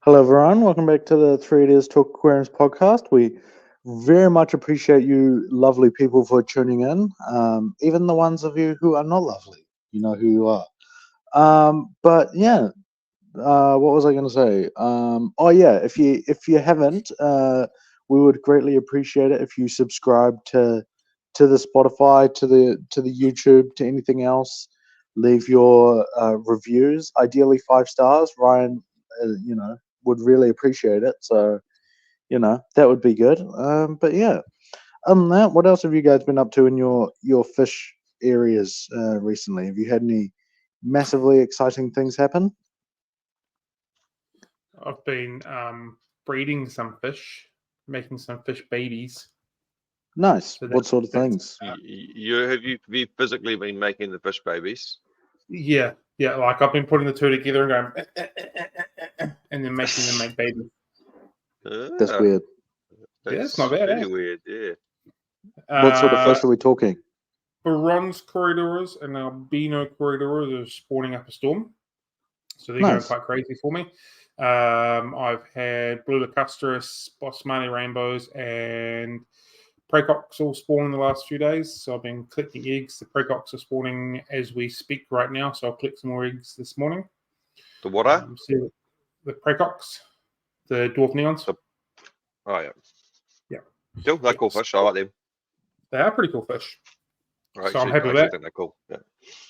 Hello, everyone. Welcome back to the Three Ideas Talk Aquariums podcast. We very much appreciate you, lovely people, for tuning in. Even the ones of you who are not lovely, you know who you are. But yeah, what was I going to say? Oh yeah, if you haven't, we would greatly appreciate it if you subscribe to the Spotify, to the YouTube, to anything else. Leave your reviews, ideally 5 stars. Ryan, would really appreciate it. So that would be good. But yeah, other than that, what else have you guys been up to in your fish areas recently? Have you had any massively exciting things happen? I've been breeding some fish, making some fish babies. Nice. So What sort of things? Have you physically been making the fish babies? yeah. Like I've been putting the two together and going, and then making them make babies. That's weird. Yeah, it's not bad. Really weird. Yeah. What sort of fish are we talking? Bronze corridors and albino corridors are spawning up a storm, so they're Nice. going quite crazy for me. I've had blue lacustrus, Bosmani rainbows, and Pracocks all spawned in the last few days, so I've been collecting eggs. The Pracocks are spawning as we speak right now, so I'll collect some more eggs this morning. The what are? The Pracocks, the dwarf neons. Oh, yeah. Yeah. Still, they're cool fish. I like them. They are pretty cool fish. Right, So I'm happy with that. I think they're cool.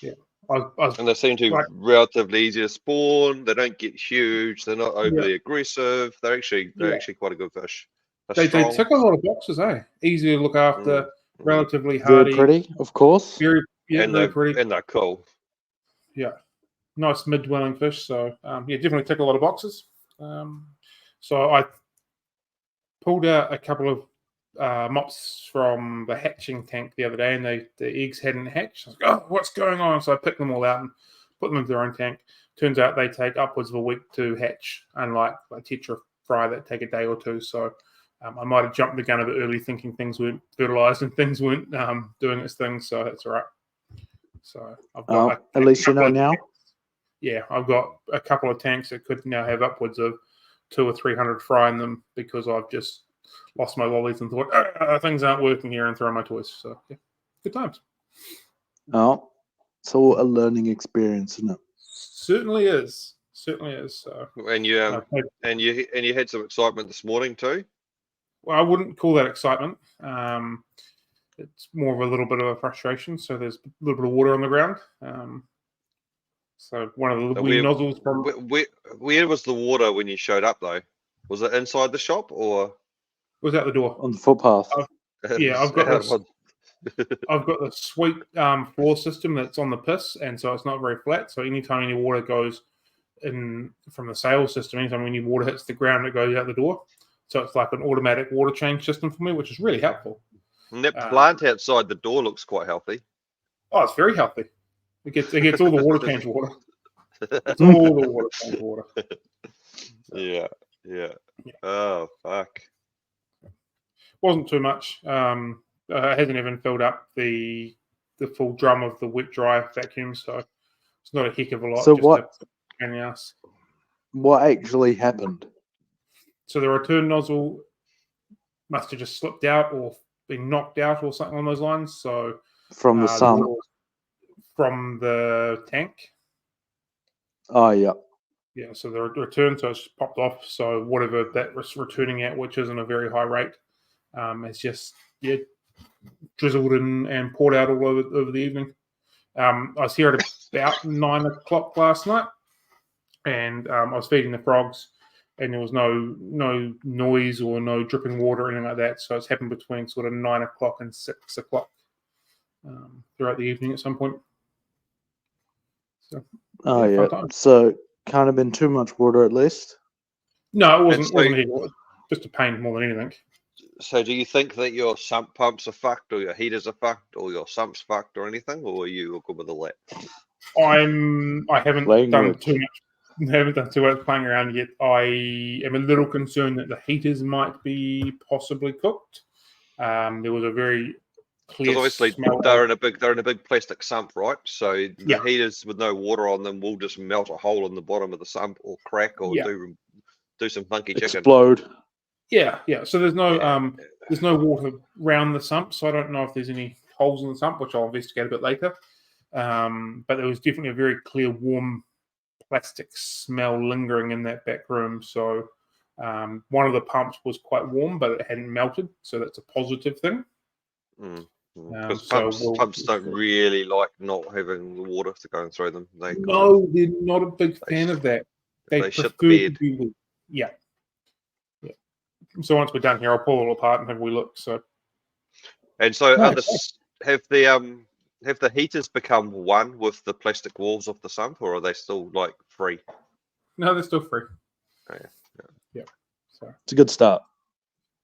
Yeah. I And they seem to be relatively easy to spawn. They don't get huge. They're not overly aggressive. They're actually quite a good fish. They tick a lot of boxes, eh? Easy to look after, relatively Very hardy. pretty, of course. Very very pretty. And they're cool. Yeah. Nice mid-dwelling fish. So, definitely tick a lot of boxes. So I pulled out a couple of mops from the hatching tank the other day, and the eggs hadn't hatched. I was like, oh, what's going on? So I picked them all out and put them into their own tank. Turns out they take upwards of a week to hatch, unlike Tetra Fry that take a day or two. So I might have jumped the gun a bit early, thinking things weren't fertilized and things weren't doing its thing. So that's all right. So I've got at least you know now. Yeah, I've got a couple of tanks that could now have upwards of 200 or 300 fry in them because I've just lost my lollies and thought things aren't working here and throw my toys. So yeah, good times. Oh, it's all a learning experience, isn't it? Certainly is. So, and you had some excitement this morning too. Well, I wouldn't call that excitement. It's more of a little bit of a frustration. So there's a little bit of water on the ground. So one of the wee nozzles from where was the water when you showed up though? Was it inside the shop or was out the door on the footpath? I've got this. I've got the sweet floor system that's on the piss, and so it's not very flat. So anytime any water goes in from the sales system, anytime any water hits the ground, it goes out the door. So it's like an automatic water change system for me, which is really helpful. And that plant outside the door looks quite healthy. Oh, it's very healthy. It gets all the water change water. It's all the water change water. Yeah. Oh fuck. Wasn't too much. It hasn't even filled up the full drum of the wet dry vacuum, so it's not a heck of a lot. So what actually happened? So the return nozzle must have just slipped out or been knocked out or something on those lines. So from the sun, from the tank. Oh yeah. Yeah, so the return, so it's popped off. So whatever that was returning at, which isn't a very high rate, it's just drizzled and poured out all over the evening. I was here at about 9 o'clock last night, and I was feeding the frogs, and there was no noise or no dripping water or anything like that. So it's happened between sort of 9 o'clock and 6 o'clock throughout the evening at some point. So, so can't have been too much water at least. No, it wasn't just a pain more than anything. So do you think that your sump pumps are fucked or your heaters are fucked or your sump's fucked or anything, or are you good with the lap? I haven't done too much playing around yet. I am a little concerned that the heaters might be possibly cooked. There was a very clear obviously smell. They're in a big plastic sump, right? So the heaters with no water on them will just melt a hole in the bottom of the sump or crack or do do some funky chicken. Explode. Yeah. So there's no water around the sump, so I don't know if there's any holes in the sump, which I'll investigate a bit later. But there was definitely a very clear, warm plastic smell lingering in that back room. So one of the pumps was quite warm, but it hadn't melted, so that's a positive thing. Because So pumps don't really like not having the water to go through them. They're not a big fan of that. They shit prefer the to bed. be wet. Yeah. So once we're done here, I'll pull it all apart and have a wee look. So, And so Nice. have the heaters become one with the plastic walls of the sump, or are they still like free? no, they're still free. Oh, Yeah. So, It's a good start.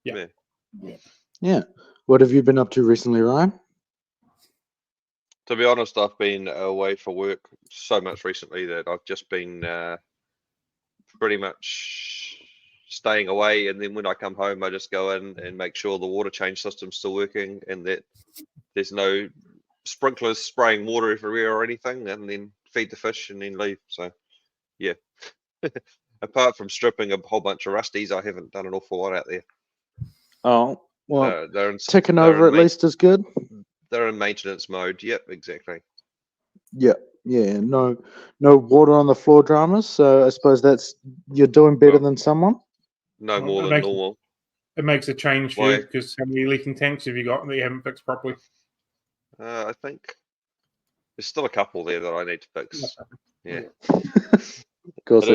Yeah. What have you been up to recently, Ryan? To be honest, I've been away for work so much recently that I've just been pretty much staying away, and then when I come home, I just go in and make sure the water change system's still working and that there's no sprinklers spraying water everywhere or anything, and then feed the fish and then leave. So, yeah. Apart from stripping a whole bunch of rusties, I haven't done an awful lot out there. Oh, well, They're ticking over at least is good. They're in maintenance mode. Yep, exactly. Yeah. No water on the floor dramas. So I suppose you're doing better than someone. No more it than makes, normal. It makes a change for Why? you because how many leaking tanks have you got that you haven't fixed properly? I think there's still a couple there that I need to fix. Yeah. Of course, I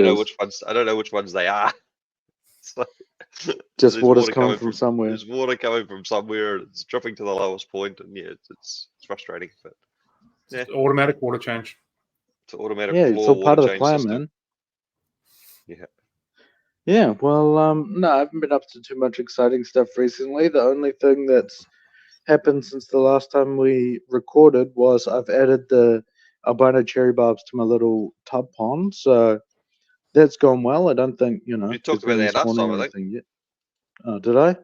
don't know which ones they are. So, just there's water's water coming from somewhere. There's water coming from somewhere. It's dropping to the lowest point, and yeah, it's frustrating. But It's automatic water change. it's an automatic Yeah, it's floor all part water of the change plan, system. man. Yeah. Yeah, well, no, I haven't been up to too much exciting stuff recently. The only thing that's happened since the last time we recorded was I've added the albino cherry barbs to my little tub pond, so that's gone well. I don't think, You there's talked been about any that last spawning time, or I think. anything yet. Oh, did I?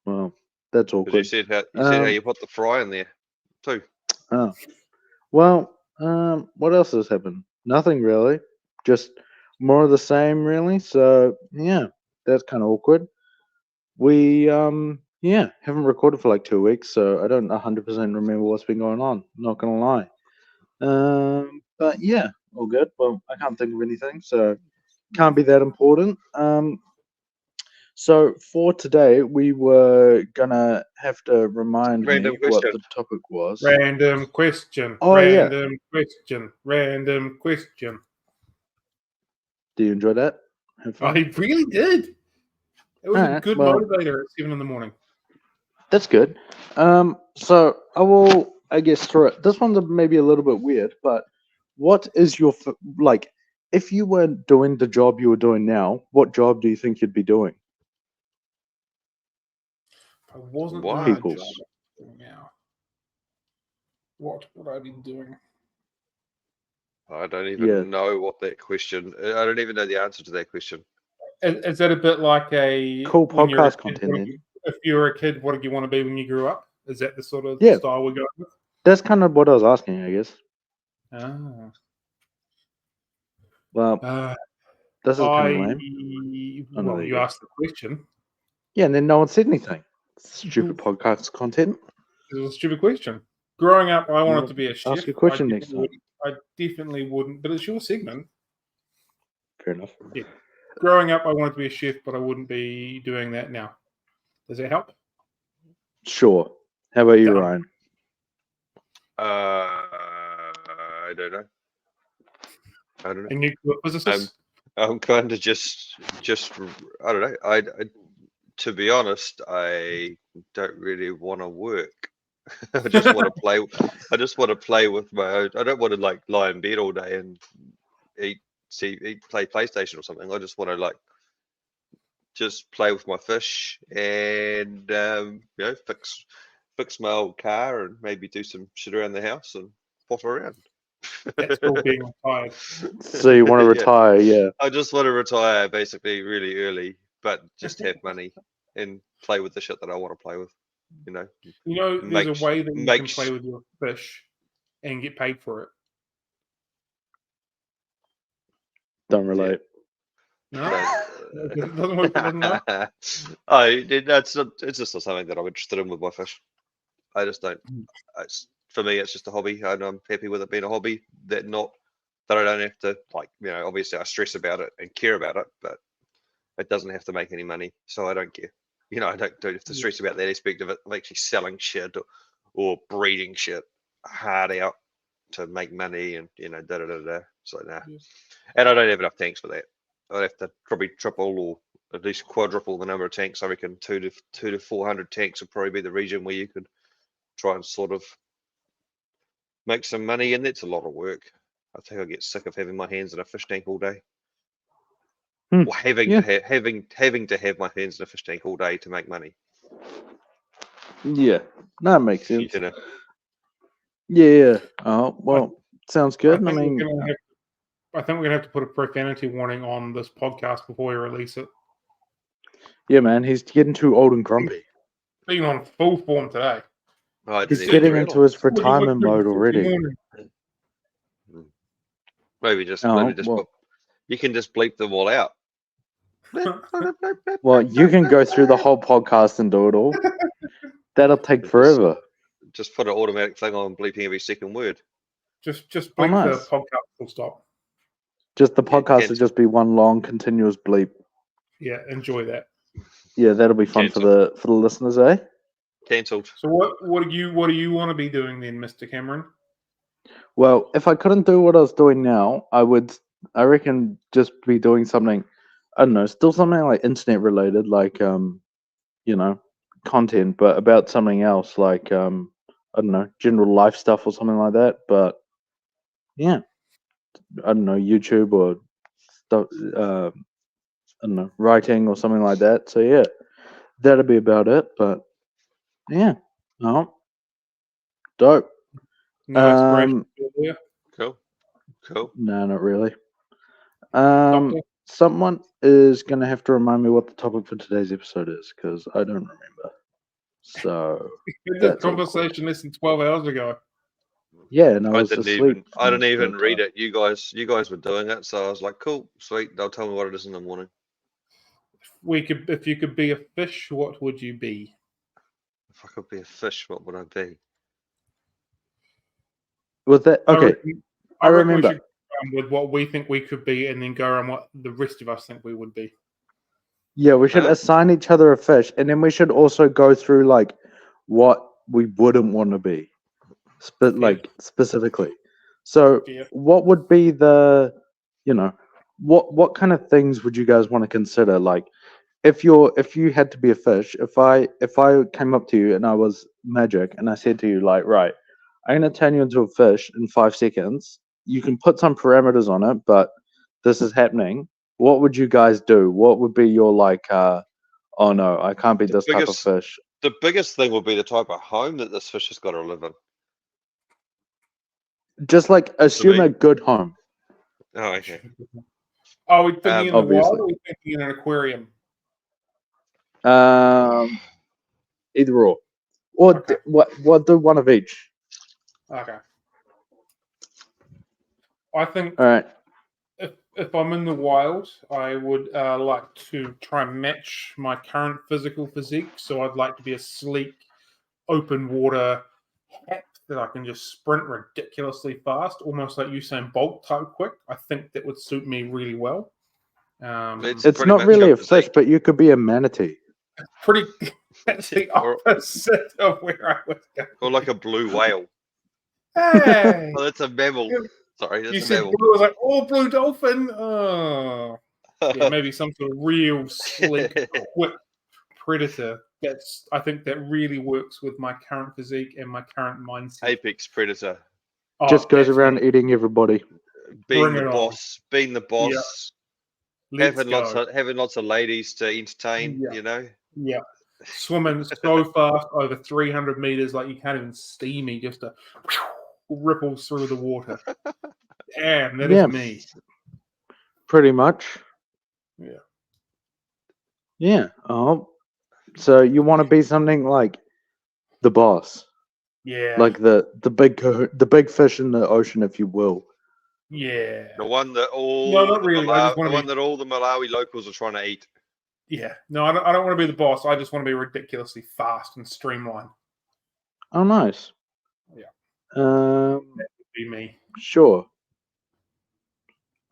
Well, that's Because awkward. you said how you put the fry in there too. Oh, well, what else has happened? Nothing really. Just more of the same, really. So yeah, that's kind of awkward. We haven't recorded for like 2 weeks, so I don't 100% remember what's been going on. Not gonna lie. But yeah, all good. Well, I can't think of anything, so can't be that important. So for today, we were gonna have to remind Random me what question. the topic was. Random question. Oh, yeah. Random question. Random question. Do you enjoy that? Have fun? I really did. It was a Alright, good well- motivator at 7 a.m. That's good. So I will, I guess, throw it. This one's maybe a little bit weird, but what is your like? If you weren't doing the job you were doing now, what job do you think you'd be doing? I wasn't Why? doing the Peoples. job now. What would I be doing? I don't even know what that question. I don't even know the answer to that question. Is that a bit like a Cool when you're a podcast kid, content, then. if you were a kid, what did you want to be when you grew up? Is that the sort of Yeah. style we're going with? That's kind of what I was asking, I guess. Ah. Well, this is kind of lame. Oh, no, Well, there you you go. asked the question. Yeah, and then no one said anything. Stupid podcast content. It was a stupid question. Growing up, I wanted Well, to be a chef. ask a question next time. I definitely wouldn't, but it's your segment. Fair enough. Growing up, I wanted to be a chef, but I wouldn't be doing that now. Does that help? Sure. How about you, Done. Ryan? I don't know. A nuclear physicist? I'm kind of just I don't know. I to be honest, I don't really want to work. I just want to play. I just want to play with my own. I don't want to like lie in bed all day and play PlayStation or something. I just want to like just play with my fish and fix my old car and maybe do some shit around the house and potter around. That's called being retired. So you want to retire, yeah. I just want to retire basically really early, but just have money and play with the shit that I want to play with. There's a way that you can play with your fish and get paid for it. Don't relate. No, it doesn't work for them now. It's just not something that I'm interested in with my fish. I just don't. For me, it's just a hobby, and I'm happy with it being a hobby. That I don't have to obviously I stress about it and care about it, but it doesn't have to make any money, so I don't care. I don't have to stress about that aspect of it. I'm actually selling shit or breeding shit hard out to make money and da da da da. So nah. Yeah. And I don't have enough tanks for that. I'd have to probably triple or at least quadruple the number of tanks. I reckon 200 to 400 tanks would probably be the region where you could try and sort of make some money, and that's a lot of work. I think I'll get sick of having my hands in a fish tank all day. Or having to have my hands in a fish tank all day to make money. Yeah, that makes sense. You know. Yeah. Oh well, sounds good. I mean, I think we're gonna have to put a profanity warning on this podcast before we release it. yeah, man, he's getting too old and grumpy. Being on full form today. He's getting into his retirement mode already. Maybe just you can just bleep them all out. Well, you can go through the whole podcast and do it all. That'll take forever. Just put an automatic thing on bleeping every second word. Just bleep the podcast full stop. Just the podcast will just be one long continuous bleep. Yeah, enjoy that. Yeah, that'll be fun for the listeners, eh? Cancelled. So what do you want to be doing then, Mr. Cameron? Well, if I couldn't do what I was doing now, I reckon just be doing something, I don't know, still something like internet related, like content, but about something else, like I don't know, general life stuff or something like that. But yeah, I don't know, YouTube or stuff, I don't know, writing or something like that. So yeah, that'll be about it. But yeah, dope. No inspiration there. Cool. No, not really. Someone is going to have to remind me what the topic for today's episode is, because I don't remember. So we had that conversation less than 12 hours ago. Yeah, and I didn't even read it. You guys were doing it, so I was like, cool, sweet. They'll tell me what it is in the morning. If you could be a fish, what would you be? If I could be a fish, what would I be? Was that okay? I remember. We should go with what we think we could be, and then go around what the rest of us think we would be. Yeah, we should assign each other a fish, and then we should also go through like what we wouldn't want to be, specifically. So, what would be the, what kind of things would you guys want to consider? Like, if you had to be a fish, if I came up to you and I was magic and I said to you like, right, I'm going to turn you into a fish in 5 seconds. You can put some parameters on it, but this is happening. What would you guys do? What would be your oh no, I can't be this type of fish? The biggest thing would be the type of home that this fish has got to live in. Just like assume a good home. Oh, okay. Are we thinking in the wild, or are we thinking in an aquarium? Either or. Or okay. What do one of each? Okay. I think all right. If I'm in the wild, I would like to try and match my current physical physique. So I'd like to be a sleek, open water hat that I can just sprint ridiculously fast, almost like Usain Bolt type quick. I think that would suit me really well. It's not really a fish, but you could be a manatee. That's the opposite of where I was going. Or like a blue whale. Hey! Well, that's a mammal. Sorry, that's you a said mammal. blue. I was like, blue dolphin. Oh, yeah, maybe some sort of real sleek, quick predator. I think that really works with my current physique and my current mindset. Apex predator. Just goes around eating everybody. Being the boss. Yeah. Having lots of ladies to entertain. Yeah. Yeah. Swimming so fast over 300 meters, like you can't even see me. Just to ripples through the water. Damn, that is me. Pretty much. Yeah. Yeah. Oh, so you want to be something like the boss? Yeah. Like the big fish in the ocean, if you will. Yeah. The one that all No, not really. I just the want one to that all the Malawi locals are trying to eat. be. Yeah. No, I don't want to be the boss. I just want to be ridiculously fast and streamlined. Oh, nice. Yeah. Um, That would be me. sure.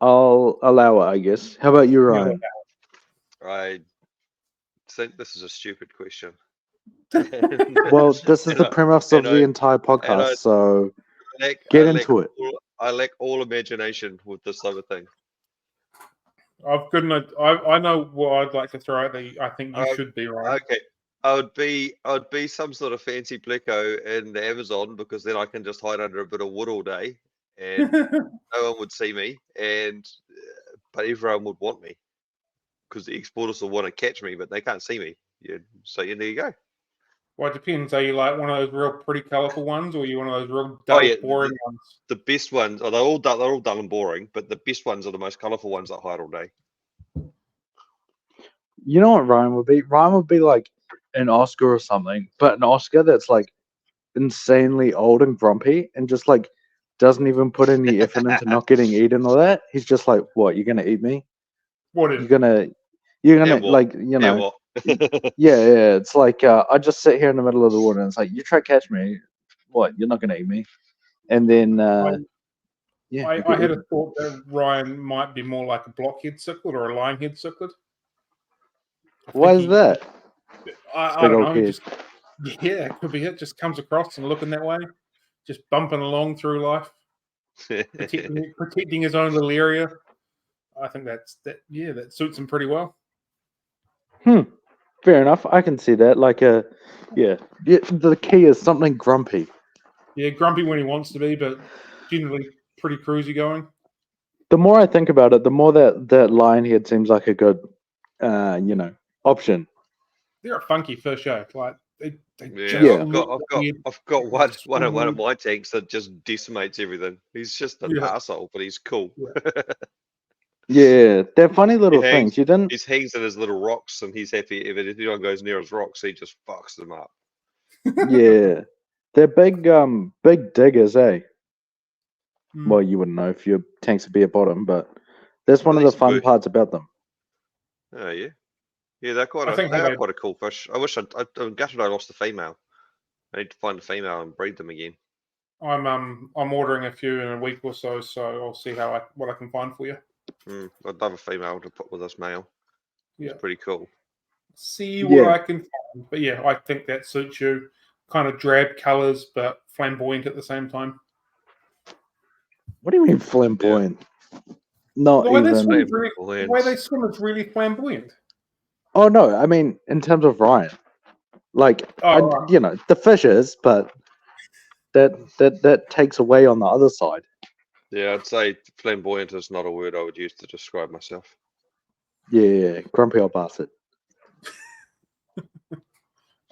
I'll allow it, I guess. How about you, Ryan? I think this is a stupid question. Well, this is the premise of the entire I podcast, so get into it. I lack all imagination with this type of thing. I know what I'd like to throw out that I think you should be, Ryan. Okay. I would be some sort of fancy blecko in the Amazon, because then I can just hide under a bit of wood all day and no one would see me, but everyone would want me because the exporters will want to catch me, but they can't see me. Yeah, so there you go. Well, it depends. Are you like one of those real pretty colourful ones, or are you one of those real dull, boring ones? The best ones, they're all dull and boring, but the best ones are the most colourful ones that hide all day. You know what Ryan would be? Ryan would be like an Oscar or something, but an Oscar that's like insanely old and grumpy and just like doesn't even put any effort into not getting eaten or that. He's just like, what, you're gonna eat me? What is? You're gonna like, you know. Yeah, it's like I just sit here in the middle of the water and it's like, you try to catch me, what, you're not gonna eat me? And then I had a thought that Ryan might be more like a blockhead cichlid or a linehead cichlid. Why is that? I don't know. It could be it. Just comes across and looking that way, just bumping along through life, protecting his own little area. I think that suits him pretty well. Fair enough. I can see that. Like the key is something grumpy. Yeah, grumpy when he wants to be, but generally pretty cruisy going. The more I think about it, the more that lionhead seems like a good, option. They're a funky fish, eh? Like I've got one of my tanks that just decimates everything. He's just an arsehole, but he's cool. Yeah, they're funny little things. He hangs in his little rocks, and he's happy if anyone goes near his rocks, he just fucks them up. Yeah, they're big diggers, eh? Well, you wouldn't know if your tanks would be at bottom, but that's one of the fun parts about them. Oh yeah, they're quite a cool fish. I'm gutted I lost the female. I need to find the female and breed them again. I'm ordering a few in a week or so I'll see what I can find for you. I'd love a female to put with this male. Yeah, it's pretty cool. See what I can find, but I think that suits you. Kind of drab colours, but flamboyant at the same time. What do you mean flamboyant? The way they swim is really flamboyant. Oh no, I mean in terms of Ryan, like the fish is, but that takes away on the other side. Yeah, I'd say flamboyant is not a word I would use to describe myself. Yeah, grumpy old bastard.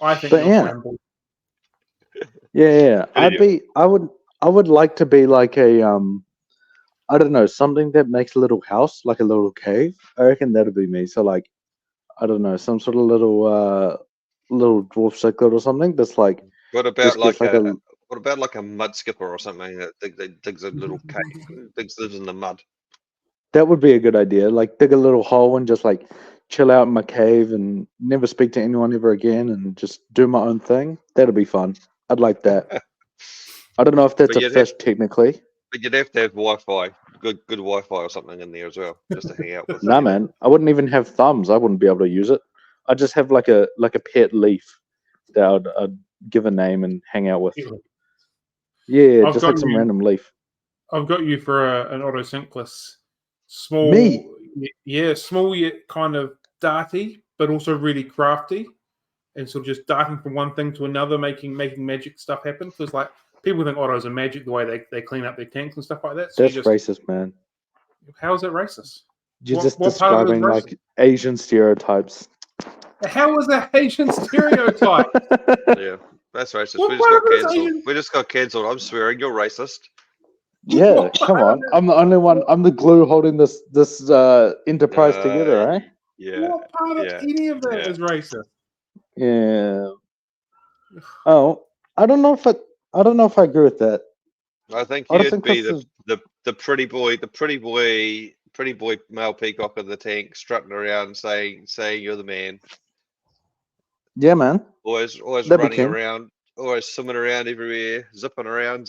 I think you're flamboyant. Yeah. I would like to be like a I don't know, something that makes a little house, like a little cave. I reckon that'd be me. So like, I don't know, some sort of little dwarf cichlid or something that's like. What about like a mud skipper or something that digs a little cave, lives in the mud? That would be a good idea. Like dig a little hole and just like chill out in my cave and never speak to anyone ever again and just do my own thing. That'd be fun. I'd like that. I don't know if that's a fish technically. But you'd have to have Wi-Fi, good Wi-Fi or something in there as well, just to hang out with. Nah, man, I wouldn't even have thumbs. I wouldn't be able to use it. I'd just have like a pet leaf that I'd give a name and hang out with. Yeah, just like some random leaf. I've got you for an autosynclus. Small. Me? Yeah, small yet kind of darty, but also really crafty. And so just darting from one thing to another, making magic stuff happen. Because like people think autos are magic the way they clean up their tanks and stuff like that. So that's racist, man. How is it racist? You're just describing like Asian stereotypes. How is that Asian stereotype? Yeah, that's racist. We just got cancelled. I'm swearing you're racist. Yeah, come on. I'm the only one. I'm the glue holding this enterprise together, right? Yeah. What part of any of that is racist? Yeah. Oh, I don't know if I agree with that. I think you'd be the pretty boy male peacock in the tank, strutting around saying you're the man. Yeah, man. Always That'd be running king. around, always swimming around everywhere, zipping around.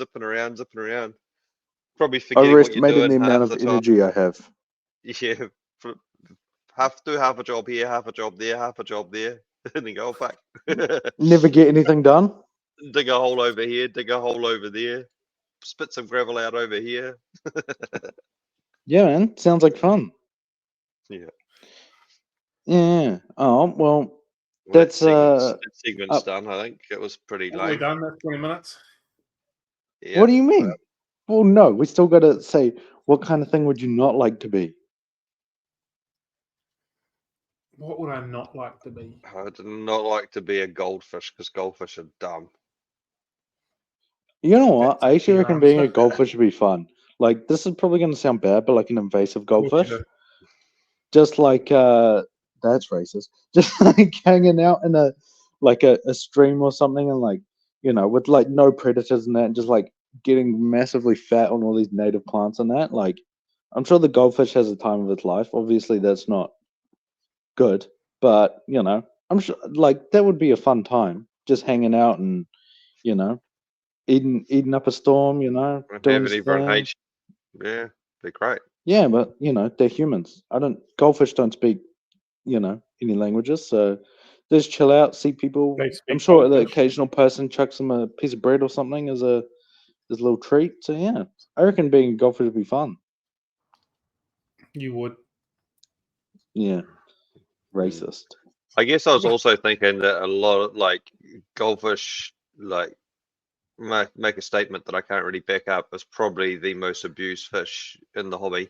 Probably I forgetting what you're overestimated doing the amount half of the time. energy I have. Yeah, half a job here, half a job there, and then go back. Never get anything done. Dig a hole over here, dig a hole over there, spit some gravel out over here. Yeah, man. Sounds like fun. Yeah. Yeah. Oh, well, Well, that's that segment's done. I think it was pretty We're lame. done. That's 20 minutes. Yeah. What do you mean? Well, no, we still got to say, what kind of thing would you not like to be? What would I not like to be? I do not like to be a goldfish because goldfish are dumb. You know what? That's I actually your reckon being a answer. goldfish would be fun. Like, this is probably going to sound bad, but like an invasive goldfish. Bullshit. Just like, that's racist. Just like hanging out in a stream or something and like, with like no predators and that, and just like getting massively fat on all these native plants and that. Like, I'm sure the goldfish has a time of its life. Obviously, that's not good, but I'm sure like that would be a fun time, just hanging out and eating up a storm, And doing having everyone thing. hate you. Yeah, they're great. Yeah, but they're humans. Goldfish don't speak any languages, so just chill out, see people. They I'm speak sure the goldfish. occasional person chucks them a piece of bread or something as a little treat. So yeah, I reckon being a goldfish would be fun. You would. Yeah, racist. I guess I was also thinking that a lot of like goldfish, like make a statement that I can't really back up, is probably the most abused fish in the hobby.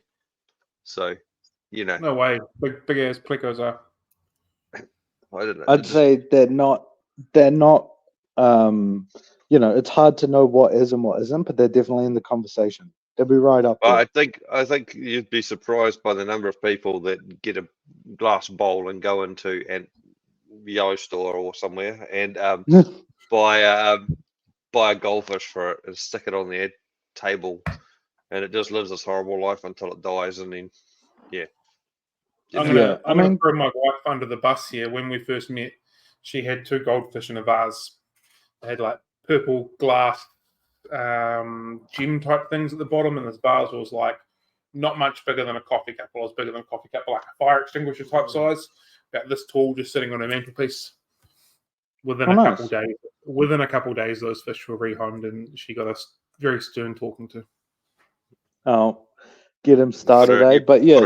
So, No way. Big ass plecos are. I don't know. I'd say they're not. It's hard to know what is and what isn't, but they're definitely in the conversation. They'll be right up there. I think you'd be surprised by the number of people that get a glass bowl and go into an Yo store or somewhere and buy a goldfish for it and stick it on their table, and it just lives this horrible life until it dies, and then I'm gonna throw my wife under the bus here. When we first met, she had 2 goldfish in a vase. They had like purple glass gem type things at the bottom, and this vase was like not much bigger than a coffee cup. It was bigger than a coffee cup, like a fire extinguisher type size, about this tall, just sitting on a mantelpiece. Within a couple days, those fish were rehomed, and she got a very stern talking to. Oh, get him started, eh? But yeah,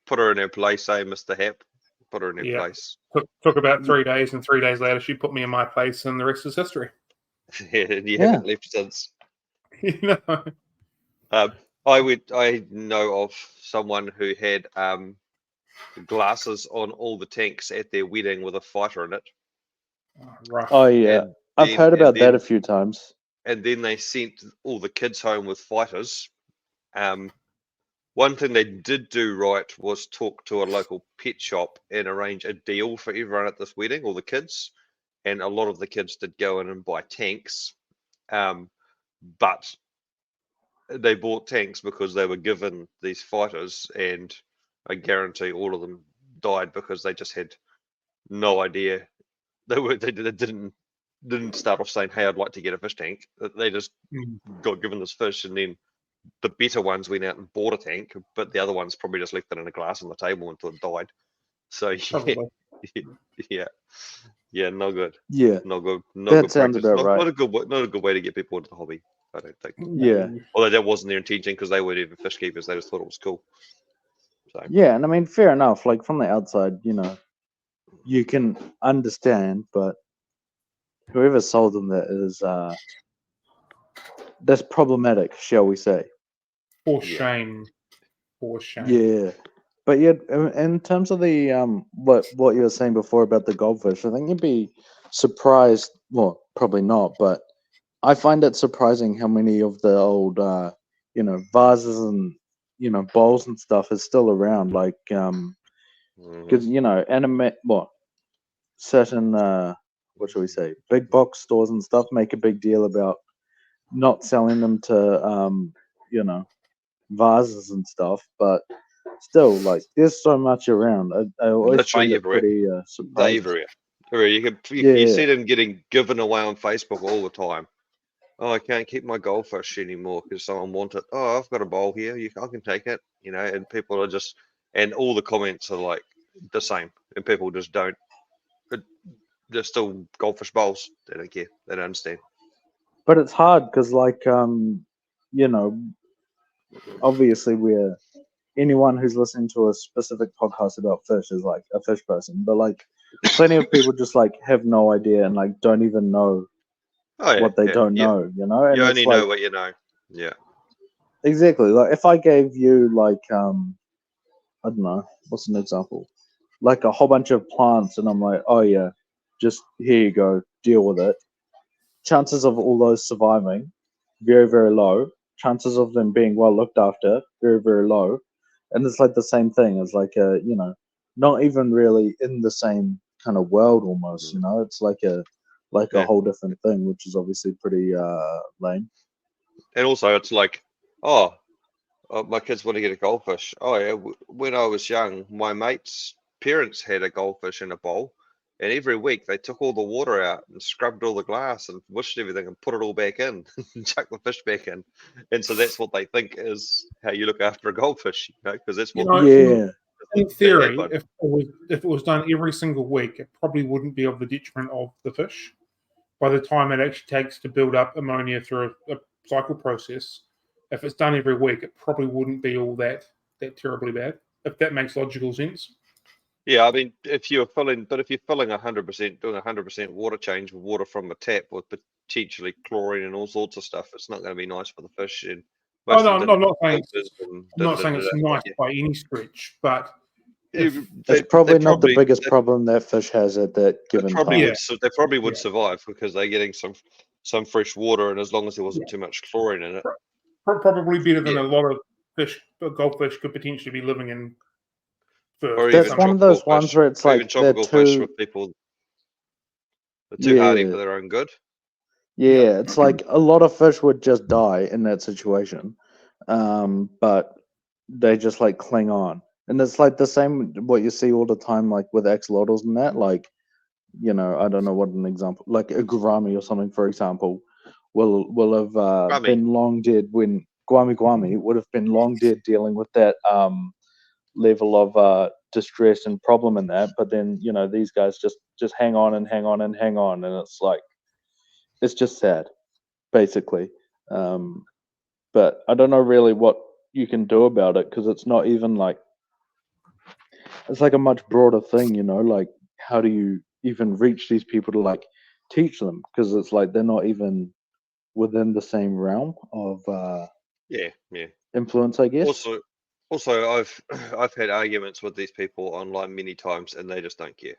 put her in her place, eh, Mr. Hap? Put her in her place. Took about 3 days, and 3 days later, she put me in my place, and the rest is history. You haven't left since. I know of someone who had glasses on all the tanks at their wedding with a fighter in it. Rough. Oh yeah, I've heard about that a few times. And then they sent all the kids home with fighters. One thing they did do right was talk to a local pet shop and arrange a deal for everyone at this wedding, all the kids. And a lot of the kids did go in and buy tanks. But they bought tanks because they were given these fighters, and I guarantee all of them died because they just had no idea. They didn't start off saying, "Hey, I'd like to get a fish tank." They just got given this fish, and then the better ones went out and bought a tank, but the other ones probably just left it in a glass on the table until it died. So yeah, no good. Yeah, no good. That sounds about right. Not a good way to get people into the hobby, I don't think. Yeah. Although that wasn't their intention, because they weren't even fish keepers. They just thought it was cool. So. Yeah, and I mean, fair enough. Like from the outside, you can understand, but whoever sold them that is that's problematic, shall we say? For shame. Yeah, but yeah, in terms of the what you were saying before about the goldfish, I think you'd be surprised. Well, probably not, but I find it surprising how many of the old vases and bowls and stuff is still around. Like because certain what should we say, big box stores and stuff make a big deal about not selling them to vases and stuff, but still, like, there's so much around. I always Literally find it everywhere. pretty They're surprising. everywhere. You Yeah. see them getting given away on Facebook all the time. Oh, I can't keep my goldfish anymore because someone wanted. Oh, I've got a bowl here. I can take it. And people are just, and all the comments are like the same, and people just don't. But they're still goldfish bowls. They don't care. They don't understand. But it's hard because, like, obviously anyone who's listening to a specific podcast about fish is like a fish person, but like plenty of people just like have no idea and like don't even know Oh yeah, what they yeah, don't yeah. know, And You it's only like know what you know. Yeah. exactly like if I gave you like I don't know, what's an example? Like a whole bunch of plants and I'm like, oh yeah, just here you go, deal with it. Chances of all those surviving, very, very low. Chances of them being well looked after, very, very low. And it's like the same thing. It's like not even really in the same kind of world almost, It's like a Yeah. whole different thing, which is obviously pretty lame. And also, it's like, oh, my kids want to get a goldfish. Oh yeah, when I was young, my mate's parents had a goldfish in a bowl, and every week they took all the water out and scrubbed all the glass and washed everything and put it all back in and chucked the fish back in. And so that's what they think is how you look after a goldfish, because that's what Yeah. In they theory, had one. if it was done every single week, it probably wouldn't be of the detriment of the fish. By the time it actually takes to build up ammonia through a cycle process, if it's done every week, it probably wouldn't be all that terribly bad. If that makes logical sense. Yeah, I mean, if you're filling 100%, doing 100% water change with water from the tap with potentially chlorine and all sorts of stuff, it's not going to be nice for the fish. And Oh most no, of I'm them not saying didn't. it's nice by any stretch, but if It's probably not the biggest problem that fish has at that given time. They probably would Yeah. survive because they're getting some fresh water, and as long as there wasn't too much chlorine in it. probably better than a lot of goldfish could potentially be living in. Or That's even one of those tropical ones fish, where it's or even like they're tropical fish too with people. They're too hardy for their own good. Yeah, it's like a lot of fish would just die in that situation, but they just like cling on, and it's like the same what you see all the time, like with axolotls and that. Like, I don't know what an example, like a gourami or something, for example, will have been long dead when gourami would have been long dead dealing with that level of distress and problem in that. But then these guys just hang on and hang on and hang on, and it's like it's just sad, basically. But I don't know really what you can do about it because it's not even like it's like a much broader thing, Like, how do you even reach these people to like teach them? Because it's like they're not even within the same realm of yeah influence, I guess. Also, I've had arguments with these people online many times, and they just don't care.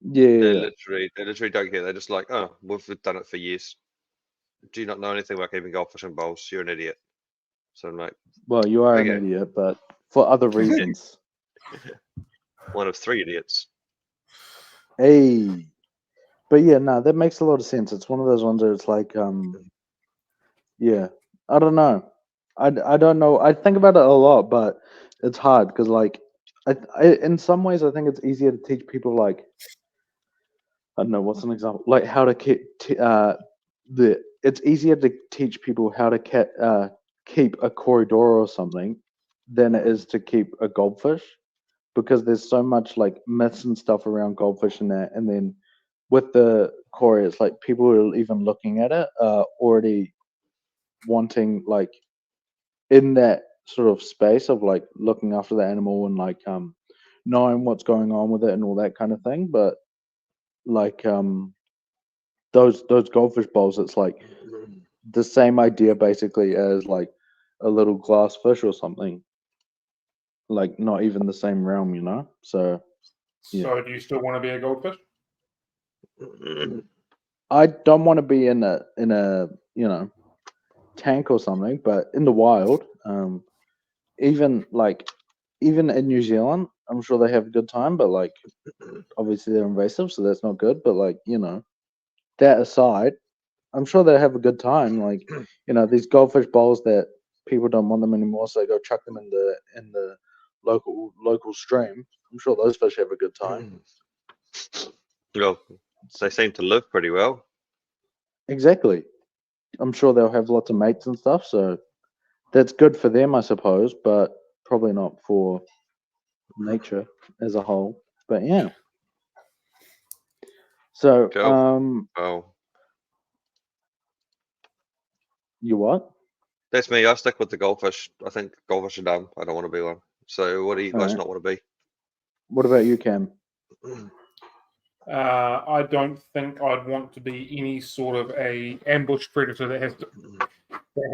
Yeah, They literally don't care. They're just like, oh, we've done it for years. Do you not know anything about keeping goldfish in bowls? You're an idiot. So I'm like, well, you are okay. an idiot, but for other reasons. One of 3 idiots. Hey, but yeah, no, that makes a lot of sense. It's one of those ones where it's like, yeah, I don't know. I don't know. I think about it a lot, but it's hard because, like, in some ways, I think it's easier to teach people, like, I don't know, what's an example? Like, how to keep, it's easier to teach people how to keep a corridor or something than it is to keep a goldfish because there's so much, like, myths and stuff around goldfish and that. And then with the Koi, it's like people who are even looking at it already wanting, like, in that sort of space of like looking after the animal and like knowing what's going on with it and all that kind of thing. But like those goldfish bowls, it's like the same idea basically as like a little glass fish or something. Like not even the same realm, So yeah. So do you still want to be a goldfish? I don't want to be in a tank or something, but in the wild, even in New Zealand, I'm sure they have a good time, but like obviously they're invasive, so that's not good. But like, that aside, I'm sure they have a good time. Like, these goldfish bowls that people don't want them anymore, so they go chuck them in the local stream. I'm sure those fish have a good time. Well, they seem to live pretty well. Exactly. I'm sure they'll have lots of mates and stuff, so that's good for them, I suppose, but probably not for nature as a whole. But yeah. So, Cool. Oh, you what? that's me. I stick with the goldfish. I think goldfish are dumb. I don't want to be one. So what do you guys Alright. not want to be? What about you, Cam? I don't think I'd want to be any sort of a ambush predator that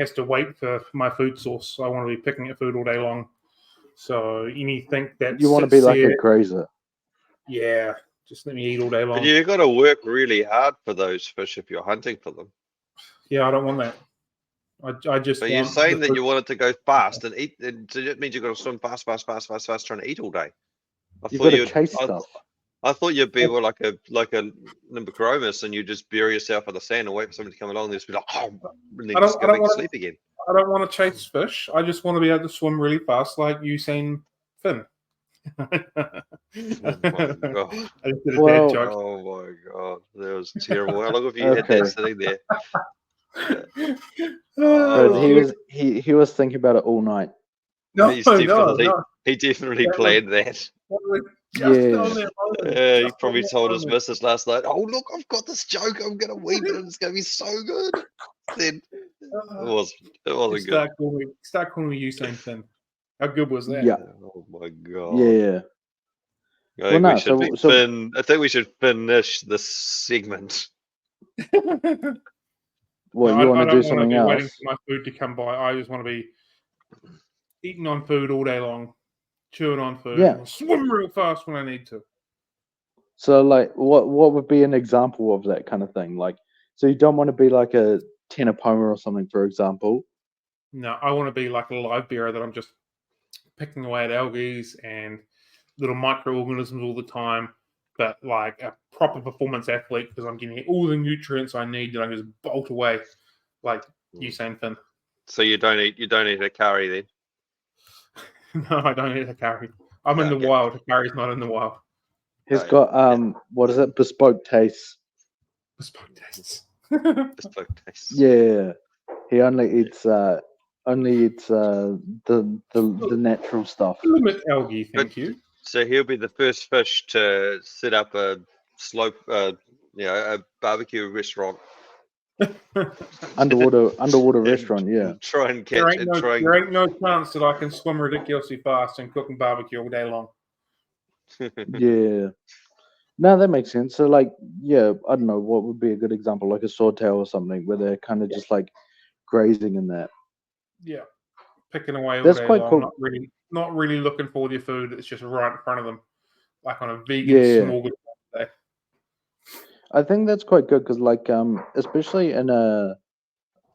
has to wait for my food source. I want to be picking at food all day long. So anything that You want to be sits like there, a grazer. yeah, just let me eat all day long. But you got to work really hard for those fish if you're hunting for them. Yeah, I don't want that. I just. But want you're saying the that you food. want it to go fast and eat, and so that means you've got to swim fast, trying to eat all day. You've got to chase stuff. I thought you'd be like a Nimbochromis and you just bury yourself in the sand and wait for somebody to come along and just be like, oh, and then just go back to sleep again. I don't want to chase fish. I just want to be able to swim really fast, like Usain Finn. Oh my god! I just did a dad joke. Oh my god, that was terrible. How long have you had that sitting there? But he was thinking about it all night. He definitely planned that. He probably told his missus last night, "Oh look, I've got this joke. I'm gonna weave it, and it's gonna be so good." Then it wasn't good. Start calling me Usain Finn. How good was that? Yeah. Oh my god. Yeah. I think we should finish this segment. Well, you want to do something else? Waiting for my food to come by. I just want to be eating on food all day long, chewing on food, and swim real fast when I need to. So, like, what would be an example of that kind of thing? Like, so you don't want to be like a tenopoma or something, for example. No, I want to be like a live bearer that I'm just picking away at algae and little microorganisms all the time, but like a proper performance athlete because I'm getting all the nutrients I need and I just bolt away like Usain Finn. So you don't eat a curry then? No, I don't eat a curry. I'm in the wild. A curry's not in the wild. He's got what is it? Bespoke tastes. Bespoke tastes. Bespoke tastes. Yeah, he only eats the natural stuff. Limit algae, thank you. So he'll be the first fish to set up a slope, a barbecue restaurant. underwater restaurant, yeah. Try and catch there ain't no chance that I can swim ridiculously fast and cook and barbecue all day long. Yeah. No, that makes sense. So, like, yeah, I don't know what would be a good example, like a swordtail or something, where they're kind of just like grazing in that. Yeah, picking away all That's day quite long. cool. Not really looking for their food. It's just right in front of them, like on a vegan smorgasbord day. I think that's quite good because, like, especially in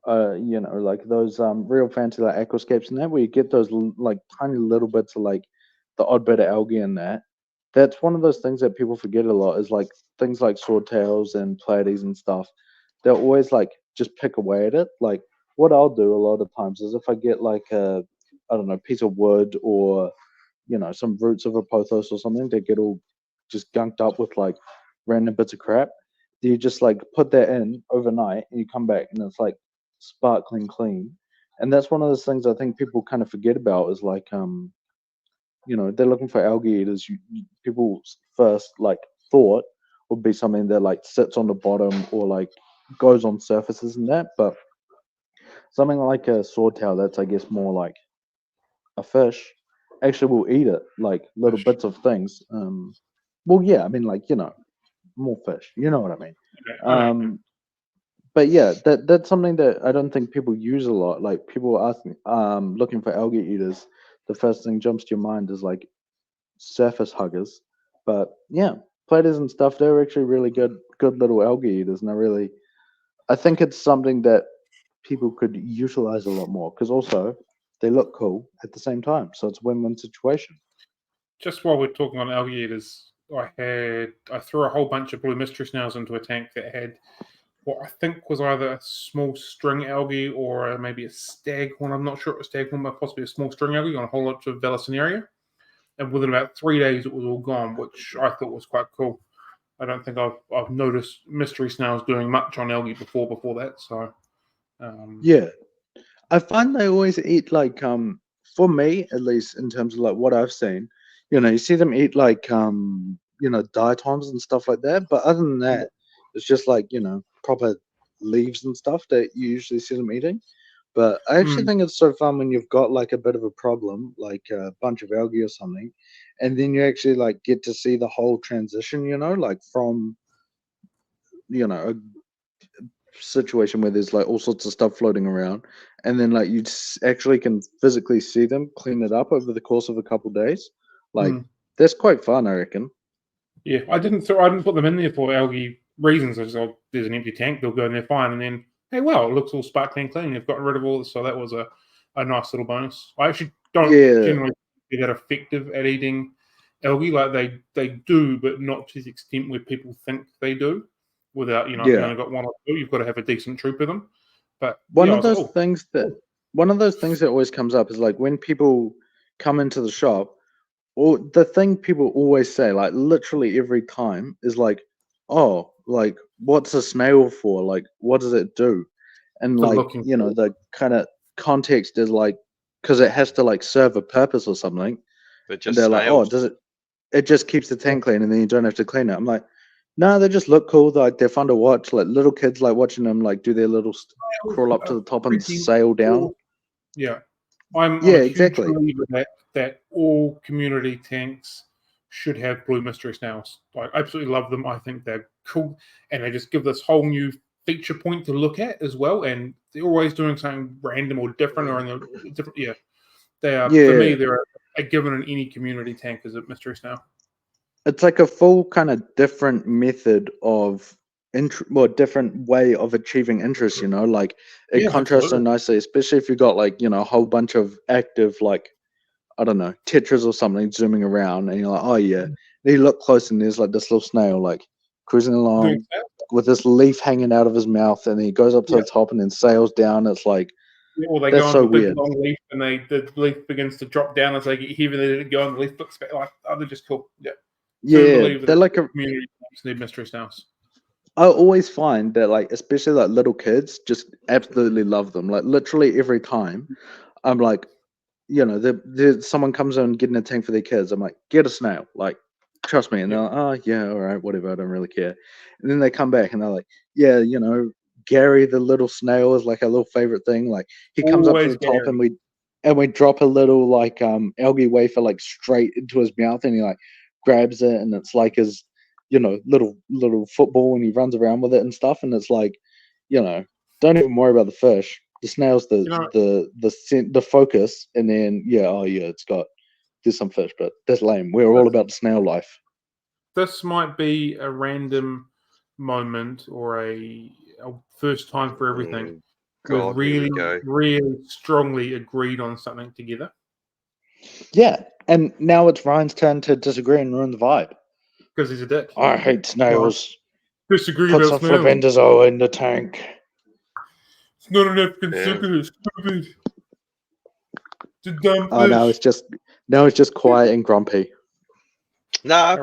like those real fancy like aquascapes and that, where you get those like tiny little bits of like the odd bit of algae in that. That's one of those things that people forget a lot is like things like swordtails and pleiades and stuff. They'll always like just pick away at it. Like what I'll do a lot of times is if I get like a piece of wood or some roots of a pothos or something that get all just gunked up with like random bits of crap, you just like put that in overnight and you come back and it's like sparkling clean. And that's one of those things I think people kind of forget about is like they're looking for algae eaters. People's first like thought would be something that like sits on the bottom or like goes on surfaces and that, but something like a swordtail that's I guess more like a fish actually will eat it, like little bits of things. Well, yeah, I mean, like more fish. You know what I mean? But yeah, that's something that I don't think people use a lot. Like people ask me, looking for algae eaters, the first thing jumps to your mind is like surface huggers. But yeah, platers and stuff, they're actually really good little algae eaters, and I think it's something that people could utilize a lot more because also they look cool at the same time, so it's a win-win situation. Just while we're talking on algae eaters, I threw a whole bunch of blue mystery snails into a tank that had what I think was either a small string algae or maybe a staghorn. I'm not sure it was staghorn, but possibly a small string algae on a whole lot of Vallisneria. And within about 3 days, it was all gone, which I thought was quite cool. I don't think I've noticed mystery snails doing much on algae before that. So Yeah, I find they always eat like for me at least in terms of like what I've seen, you see them eat like diatoms and stuff like that. But other than that, it's just like proper leaves and stuff that you usually see them eating. But I actually think it's so fun when you've got like a bit of a problem, like a bunch of algae or something, and then you actually like get to see the whole transition, like from a situation where there's like all sorts of stuff floating around, and then like you actually can physically see them clean it up over the course of a couple days. Like that's quite fun, I reckon. Yeah, I didn't put them in there for algae reasons. I just thought there's an empty tank, they'll go in there fine, and then hey, well, it looks all sparkling clean. You've gotten rid of all this, so that was a nice little bonus. I actually don't generally be that effective at eating algae. Like they do, but not to the extent where people think they do. Without if you only got one or two, you've got to have a decent troop of them. But one of those things that always comes up is like when people come into the shop, or the thing people always say, like literally every time, is like, oh, like what's a snail for? Like what does it do? And like the kind of context is like because it has to like serve a purpose or something. But and they're like, oh, does it? It just keeps the tank clean, and then you don't have to clean it. I'm like, no, they just look cool. Like they're fun to watch. Like little kids like watching them like do their little crawl up to the top and sail down. Yeah, I'm a huge believer that all community tanks should have blue mystery snails. I absolutely love them. I think they're cool, and they just give this whole new feature point to look at as well. And they're always doing something random or different, or in the different. Yeah, they are for me. They're a given in any community tank as a mystery snail. It's like a full kind of different method of different way of achieving interest. Like it contrasts so nicely, especially if you got like a whole bunch of active like I don't know tetras or something zooming around, and you're like, oh yeah. And you look close, and there's like this little snail like cruising along with this leaf hanging out of his mouth, and then he goes up to the top and then sails down. It's like or they go on a big long leaf, and the leaf begins to drop down as they get heavy. They go on the leaf looks like they're just cool. Yeah, they're like a community need mystery snails. I always find that like especially like little kids just absolutely love them. Like literally every time I'm like, someone comes in getting a tank for their kids. I'm like, get a snail. Like, trust me. And they're like, oh yeah, all right, whatever. I don't really care. And then they come back and they're like, yeah, Gary the little snail is like a little favorite thing. Like he comes up to the top and we drop a little like algae wafer like straight into his mouth, and he like grabs it, and it's like his little football, and he runs around with it and stuff, and it's like don't even worry about the fish. The snail's the focus, and then there's some fish, but that's lame. We're all about the snail life. This might be a random moment or a first time for everything. We're really strongly agreed on something together. Yeah, and now it's Ryan's turn to disagree and ruin the vibe. Because he's a dick. I hate snails. Disagree Put about some flabendazole in the tank. It's not enough consider. It's stupid. It's a dumb fish. Oh, now it's just quiet and grumpy. I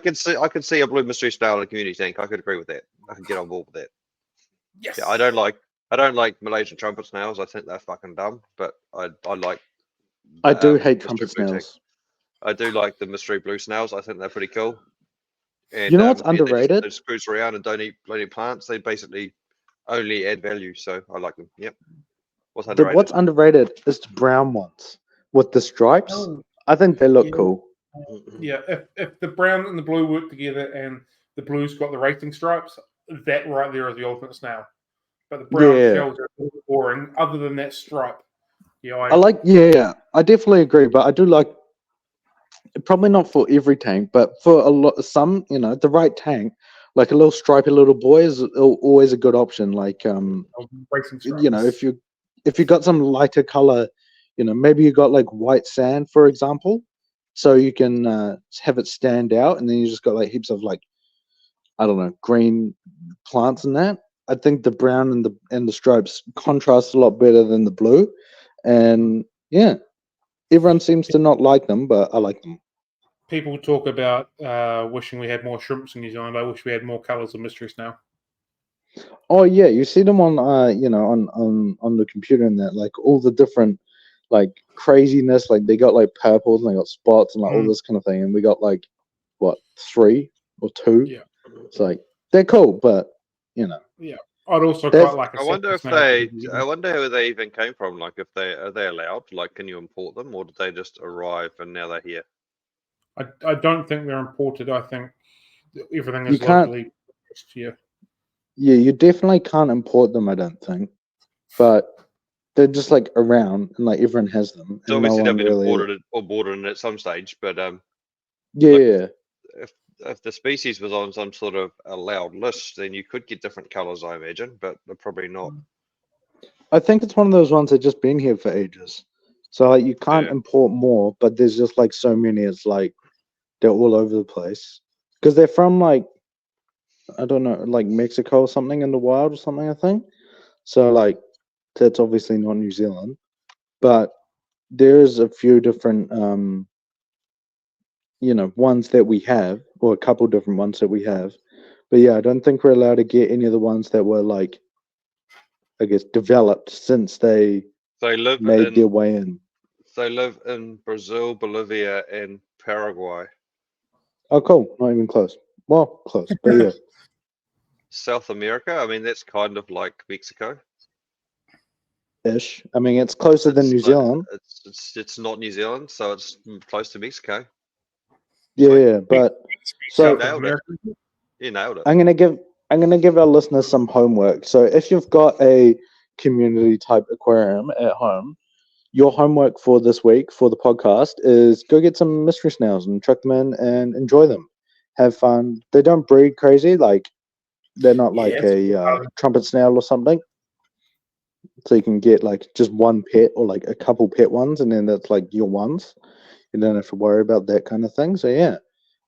can see a blue mystery snail in a community tank. I could agree with that. I can get on board with that. Yes. Yeah, I don't like Malaysian trumpet snails. I think they're fucking dumb. But I like. I do hate trumpet snails. I do like the mystery blue snails. I think they're pretty cool. And, you know what's underrated? They just cruise around and don't eat plants. They basically only add value. So I like them. Yep. What's underrated is the brown ones with the stripes. Oh, I think they look cool. Yeah, if the brown and the blue work together and the blue's got the racing stripes, that right there is the ultimate snail. But the brown shells are a little boring other than that stripe. Yeah, I definitely agree, but I do like probably not for every tank, but for some, the right tank, like a little stripy little boy is always a good option. Like racing stripes. if you got some lighter color, maybe you got like white sand, for example, so you can have it stand out, and then you just got like heaps of like I don't know, green plants and that. I think the brown and the stripes contrast a lot better than the blue. And yeah, everyone seems to not like them, but I like them. People talk about wishing we had more shrimps in New Zealand. I wish we had more colours of mystery now. Oh yeah, you see them on on the computer and that, like all the different like craziness, like they got like purples and they got spots and like all this kind of thing, and we got like what 3 or 2. Yeah, it's like they're cool, but you know. Yeah, I'd also quite like. I wonder who they even came from. Like, if are they allowed? Like, can you import them, or did they just arrive and now they're here? I don't think they're imported. I think everything is locally produced here. Yeah, you definitely can't import them, I don't think. But they're just like around and like everyone has them. So obviously they've been imported or bought in at some stage, but yeah. If the species was on some sort of allowed list, then you could get different colours, I imagine, but they're probably not. I think it's one of those ones that just been here for ages. So like you can't import more, but there's just like so many. It's like they're all over the place because they're from like, I don't know, like Mexico or something in the wild or something, I think. So like that's obviously not New Zealand, but there's a few different ones that we have, or a couple different ones that we have. But yeah, I don't think we're allowed to get any of the ones that were like, I guess, developed since they made their way in. They live in Brazil, Bolivia, and Paraguay. Oh, cool. Not even close. Well, close, but yeah. South America, I mean, that's kind of like Mexico. Ish. I mean, it's closer than New Zealand. It's not New Zealand, so it's close to Mexico. Yeah, but so you nailed it. I'm gonna give our listeners some homework. So if you've got a community type aquarium at home, your homework for this week for the podcast is go get some mystery snails and chuck them in and enjoy them. Have fun. They don't breed crazy, like they're not like a trumpet snail or something. So you can get like just one pet or like a couple pet ones, and then that's like your ones. You don't have to worry about that kind of thing. So yeah,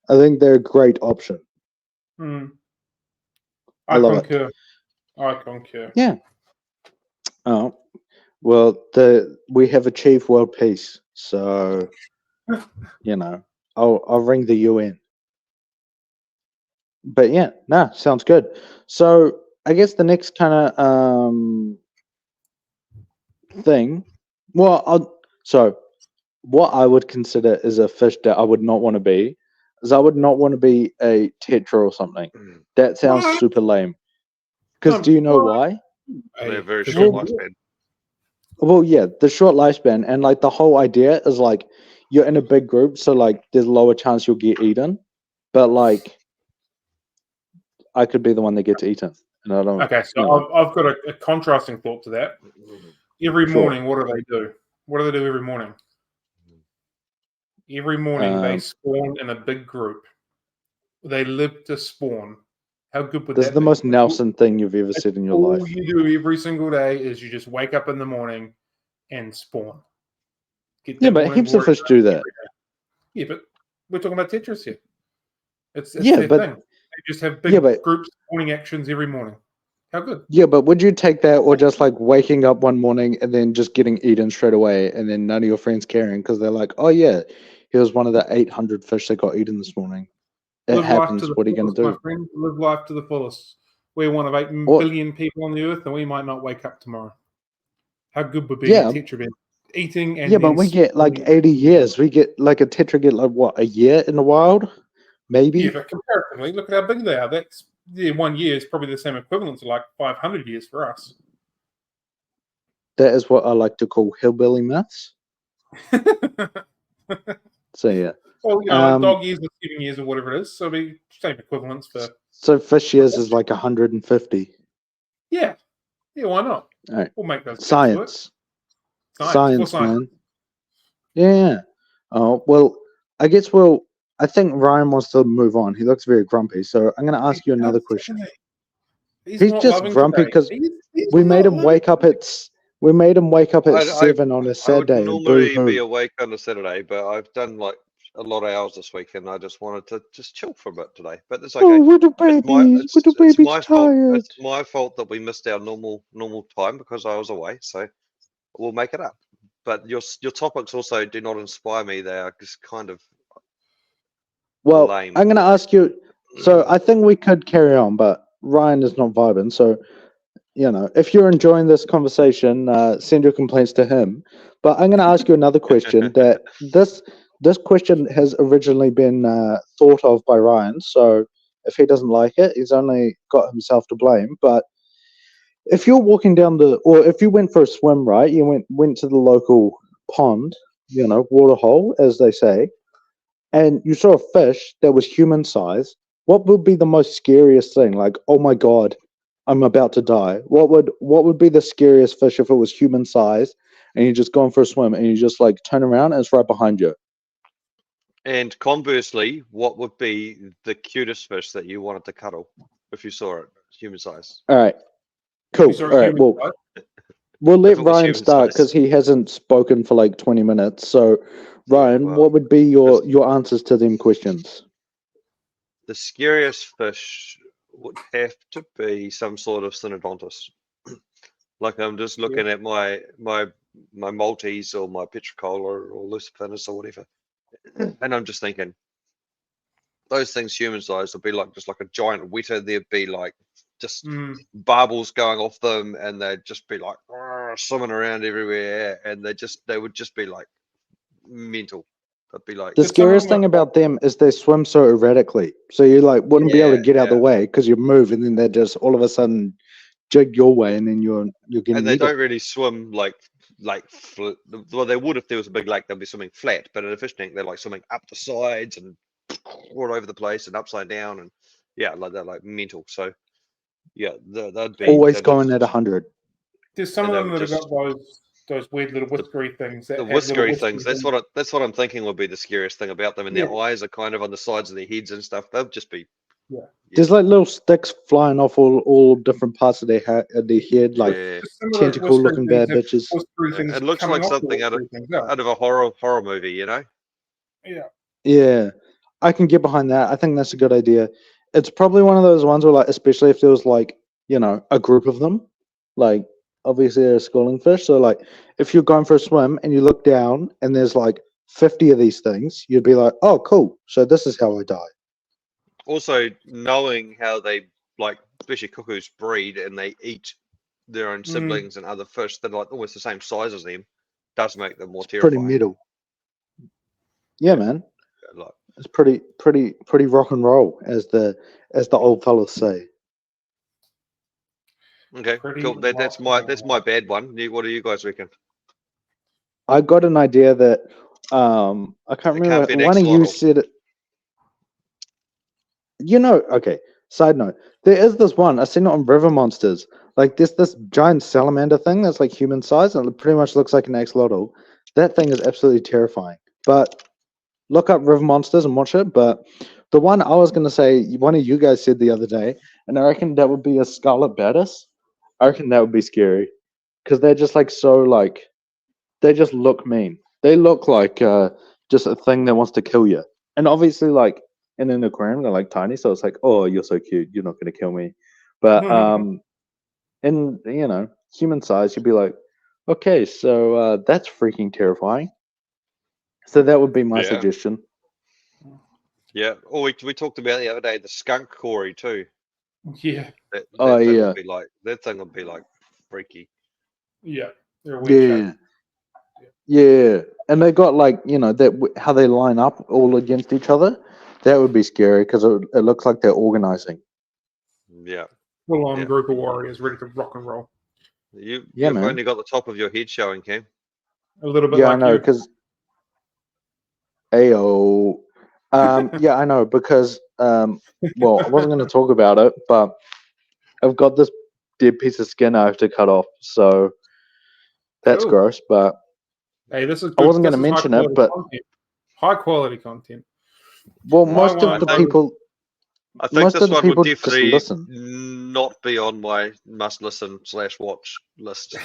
I think they're a great option. I concur. I concur. Yeah. Oh, well, we have achieved world peace, so I'll ring the UN. But yeah, sounds good. So I guess the next kind of thing. Well, what I would consider is a fish that I would not want to be is I would not want to be a tetra or something. That sounds super lame. Because do you know why? They have very short lifespan. Well, yeah, the short lifespan, and like the whole idea is like you're in a big group, so like there's lower chance you'll get eaten. But like I could be the one that gets eaten. And I don't. Okay, so I've got a contrasting thought to that. Every morning, what do they do? What do they do every morning? Every morning they spawn in a big group. They live to spawn. How good would that be? This is the most Nelson thing you've ever said in your life. All you do every single day is you just wake up in the morning and spawn. But heaps of fish do that. Yeah, but we're talking about tetras here. It's their thing. They just have big group spawning actions every morning. How good? Yeah, but would you take that, or just like waking up one morning and then just getting eaten straight away, and then none of your friends caring because they're like, "Oh yeah, he was one of the 800 fish that got eaten this morning." It happens. What are you going to do? My friend, live life to the fullest. We're one of 8 billion people on the earth, and we might not wake up tomorrow. How good would be a tetra being eating? And but we get like 80 years. We get like a tetra get like what, a year in the wild, maybe. Yeah, but comparatively, look at how big they are. That's 1 year is probably the same equivalent to like 500 years for us. That is what I like to call hillbilly maths. So yeah. Well, dog years or 7 years or whatever it is, so the same equivalents for. So fish years is like 150. Yeah, why not? All right. We'll make those science, man. Yeah. Oh well, I guess I think Ryan wants to move on. He looks very grumpy, so I'm going to ask you another question. He's just grumpy because we made him wake up at 7 on a Saturday. I would normally be awake on a Saturday, but I've done like a lot of hours this week, and I just wanted to just chill for a bit today. But it's Oh, okay. little It's baby's my fault. tired. It's my fault that we missed our normal time because I was away. So we'll make it up. But your topics also do not inspire me. They are just kind of Well, lame. I'm going to ask you. So I think we could carry on, but Ryan is not vibing. So, if you're enjoying this conversation, send your complaints to him. But I'm going to ask you another question. That this question has originally been thought of by Ryan. So if he doesn't like it, he's only got himself to blame. But if you're walking down or if you went for a swim, right? You went to the local pond, water hole, as they say, and you saw a fish that was human size. What would be the most scariest thing? Like, oh my god, I'm about to die. What would be the scariest fish if it was human size, and you're just going for a swim, and you just like turn around and it's right behind you? And conversely, what would be the cutest fish that you wanted to cuddle if you saw it human size? All right, cool. All right, well, we'll let Ryan start because he hasn't spoken for like 20 minutes. So, Ryan, what would be your answers to them questions? The scariest fish would have to be some sort of synodontis. Like I'm just looking at my Maltese or my Petricola or Luciferus or whatever, and I'm just thinking those things human sized would be like just like a giant weta. There'd be like just barbels going off them, and they'd just be like swimming around everywhere, and they would just be like mental. That'd be like the scariest thing about them is they swim so erratically, so you like wouldn't be able to get out the way because you move, and then they just all of a sudden jig your way, and then you're getting. And they don't really swim like well, they would if there was a big lake. They'd be swimming flat, but in a fish tank, they're like swimming up the sides and all over the place and upside down, and like they're like mental. So yeah, that'd be always going at 100. There's some of them that have got those weird little whiskery things. The whiskery things. That's what I'm thinking would be the scariest thing about them. And their eyes are kind of on the sides of their heads and stuff. They'll just be. Yeah. There's like little sticks flying off all different parts of their head, like tentacle-looking bad bitches. It looks like something out of a horror movie, Yeah. Yeah, I can get behind that. I think that's a good idea. It's probably one of those ones where, like, especially if there was like a group of them, like obviously they're a schooling fish. So like, if you're going for a swim and you look down and there's like 50 of these things, you'd be like, oh, cool. So this is how I die. Also, knowing how they, like, especially cuckoos breed and they eat their own siblings and other fish that are like almost the same size as them, does make them more terrifying. Pretty metal. Yeah, man. It's pretty rock and roll, as the old fellas say. Okay, cool. That's my bad one. What do you guys reckon? I got an idea that I can't remember. One of you said it. Okay, side note. There is this one. I seen it on River Monsters. Like, there's this giant salamander thing that's like human size, and it pretty much looks like an axolotl. That thing is absolutely terrifying. But look up River Monsters and watch it. But the one I was going to say, one of you guys said the other day, and I reckon that would be a scarlet baddis. I reckon that would be scary. Because they're just like they just look mean. They look like just a thing that wants to kill you. And obviously, like, in an aquarium, they're like tiny, so it's like, oh, you're so cute, you're not going to kill me. But in human size, you'd be like, okay, so that's freaking terrifying. So that would be my suggestion. Yeah. Oh, we talked about the other day the skunk cory too. Yeah. That thing would be like freaky. Yeah. Yeah. And they got like that how they line up all against each other. That would be scary because it looks like they're organizing. Yeah. Full on group of warriors ready to rock and roll. You've only got the top of your head showing, Cam. A little bit. Yeah, I know because. Ayo. Yeah, I know because well, I wasn't going to talk about it, but I've got this dead piece of skin I have to cut off, so that's gross. But hey, this is good. I wasn't going to mention it, but high quality content. Well, most of the people. I think this one would definitely not be on my must listen / watch list.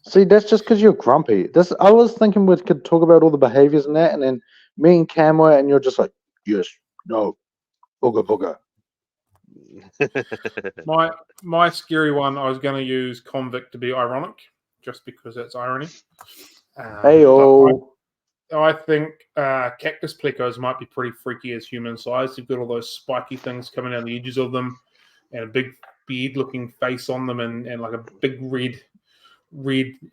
See, that's just because you're grumpy. I was thinking we could talk about all the behaviors and that, and then me and Cam were, and you're just like, yes, no, booger, booger. My scary one, I was going to use convict to be ironic, just because it's irony. Heyo. I think cactus plecos might be pretty freaky as human size. You've got all those spiky things coming down the edges of them, and a big beard-looking face on them, and like a big red,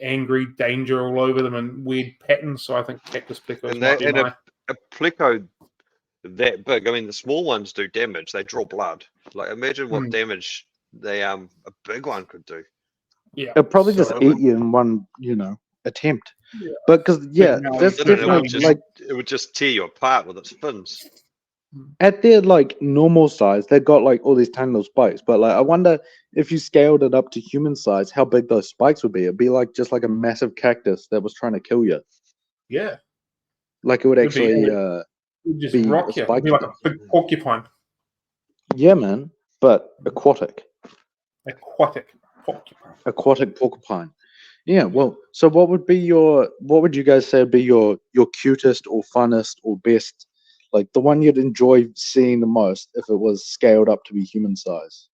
angry danger all over them, and weird patterns. So I think cactus plecos might be my... a pleco that big. I mean, the small ones do damage. They draw blood. Like, imagine what damage a big one could do. Yeah, It'll probably just eat you in one, attempt. Yeah. But because that's definitely it would just tear you apart with its fins. At their like normal size, they've got like all these tiny little spikes. But like, I wonder if you scaled it up to human size, how big those spikes would be. It'd be like just like a massive cactus that was trying to kill you. Yeah, like it would actually just be rock you. It'd be like a big porcupine. Yeah, man, but aquatic. Aquatic porcupine. Yeah, well, so what would you guys say would be your cutest or funnest or best, like the one you'd enjoy seeing the most if it was scaled up to be human size?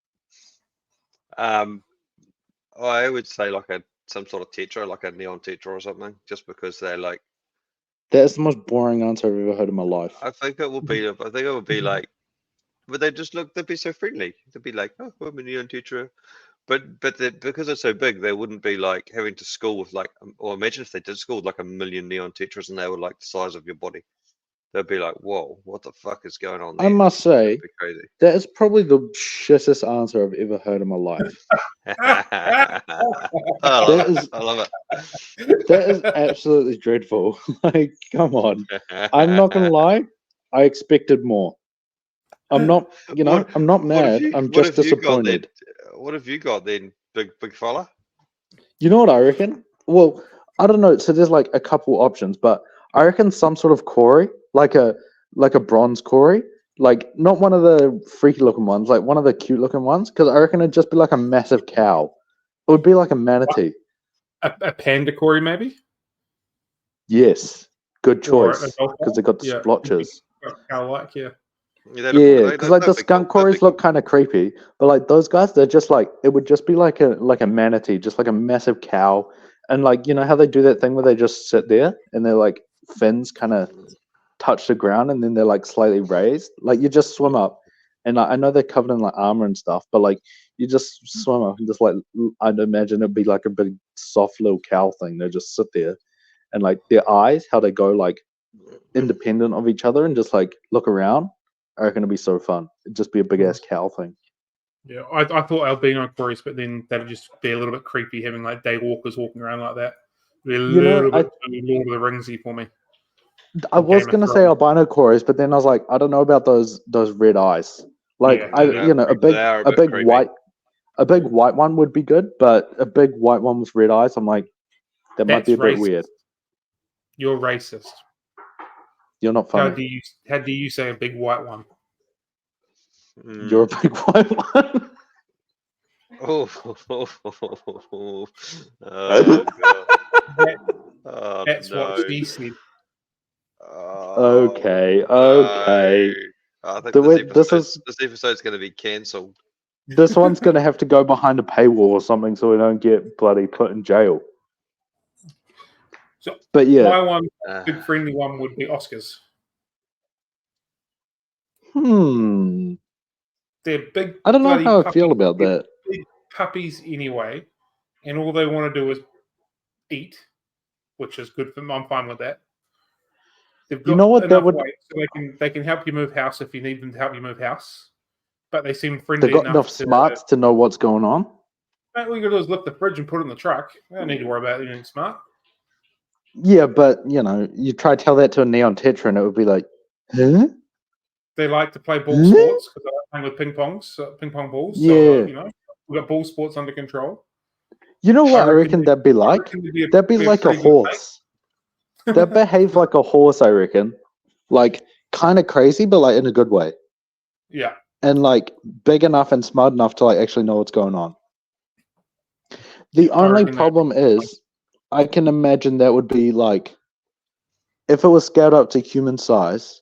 I would say like some sort of tetra, like a neon tetra or something, just because they're like... That's the most boring answer I've ever heard in my life. I think it would be like, but they'd be so friendly. They'd be like, oh, I'm a neon tetra. But because they're so big, they wouldn't be like having to school with like, or imagine if they did school with like 1 million neon tetras and they were like the size of your body. They'd be like, whoa, what the fuck is going on there? I must say, crazy. That is probably the shittest answer I've ever heard in my life. I love it. That is absolutely dreadful. Like, come on. I'm not going to lie. I expected more. I'm not, I'm not mad. I'm just disappointed. What have you got then, big fella? You know what I reckon? Well, I don't know. So there's like a couple options, but I reckon some sort of Cory, like a bronze Cory, like not one of the freaky looking ones, like one of the cute looking ones, because I reckon it'd just be like a massive cow. It would be like a manatee. A panda Cory, maybe? Yes. Good choice, because they got the splotches. Cow-like, yeah. Yeah, because like the skunk Corys look kind of creepy, but like those guys, they're just like, it would just be like a manatee, just like a massive cow, and like how they do that thing where they just sit there and their like fins kind of touch the ground and then they're like slightly raised. Like you just swim up, and I know they're covered in like armor and stuff, but like you just swim up and just like I'd imagine it'd be like a big soft little cow thing. They just sit there, and like their eyes, how they go like independent of each other and just like look around. I reckon it'd be so fun. It'd just be a big ass cow thing. Yeah, I thought albino Corys, but then that'd just be a little bit creepy having like day walkers walking around like that. It'd be a little bit Lord of the Ringsy for me. I was gonna say albino Corys, but then I was like, I don't know about those red eyes. Like a big white one would be good, but a big white one with red eyes, I'm like, that might be a bit weird. You're racist. You're not funny. How do you say a big white one? You're a big white one. That's what she said. Okay. I think this episode's going to be cancelled. This one's going to have to go behind a paywall or something so we don't get bloody put in jail. So, but yeah, my one big friendly one would be Oscars. They're big. I don't know how I feel about that. Big puppies anyway, and all they want to do is eat, which is good for them. I'm fine with that. They've got enough weight so they can help you move house if you need them to help you move house. But they seem friendly enough. They've got enough smarts to know what's going on. All you got to do is lift the fridge and put it in the truck. They don't need to worry about anything smart. Yeah, but you try to tell that to a neon tetra and it would be like, huh? They like to play ball sports because they like playing with ping pong balls. Yeah. So, we've got ball sports under control. You know what I reckon that'd be like? That'd be like a horse. They'd behave like a horse, I reckon. Like, kind of crazy, but like in a good way. Yeah. And like big enough and smart enough to like actually know what's going on. The only problem is, I can imagine that would be like if it was scaled up to human size,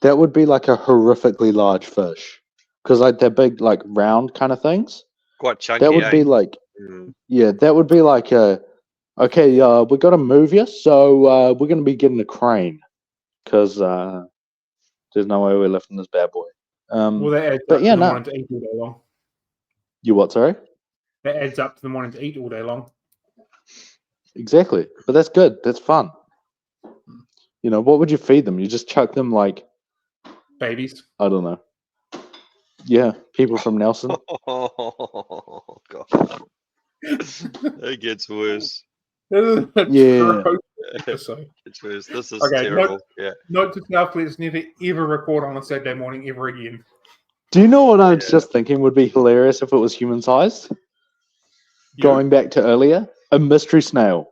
that would be like a horrifically large fish. Because like they're big, like round kind of things. Quite chunky. That would be like, Mm. yeah, that would be like okay, we got to move you, so we're going to be getting a crane because there's no way we're lifting this bad boy. Well, that adds but up yeah, to them no. wanting to eat all day long. You what? Sorry. That adds up to them wanting to eat all day long. Exactly, but that's good. That's fun. You know, what would you feed them? You just chuck them like Babies. I don't know. Yeah, people from Nelson. Oh god, it gets worse. This is a Yeah. gross episode. It's worse. This is Okay, terrible. Yeah. Note to self: let's never ever record on a Saturday morning ever again. Do you know what I was Yeah. just thinking would be hilarious if it was human sized? Going back to earlier, a mystery snail.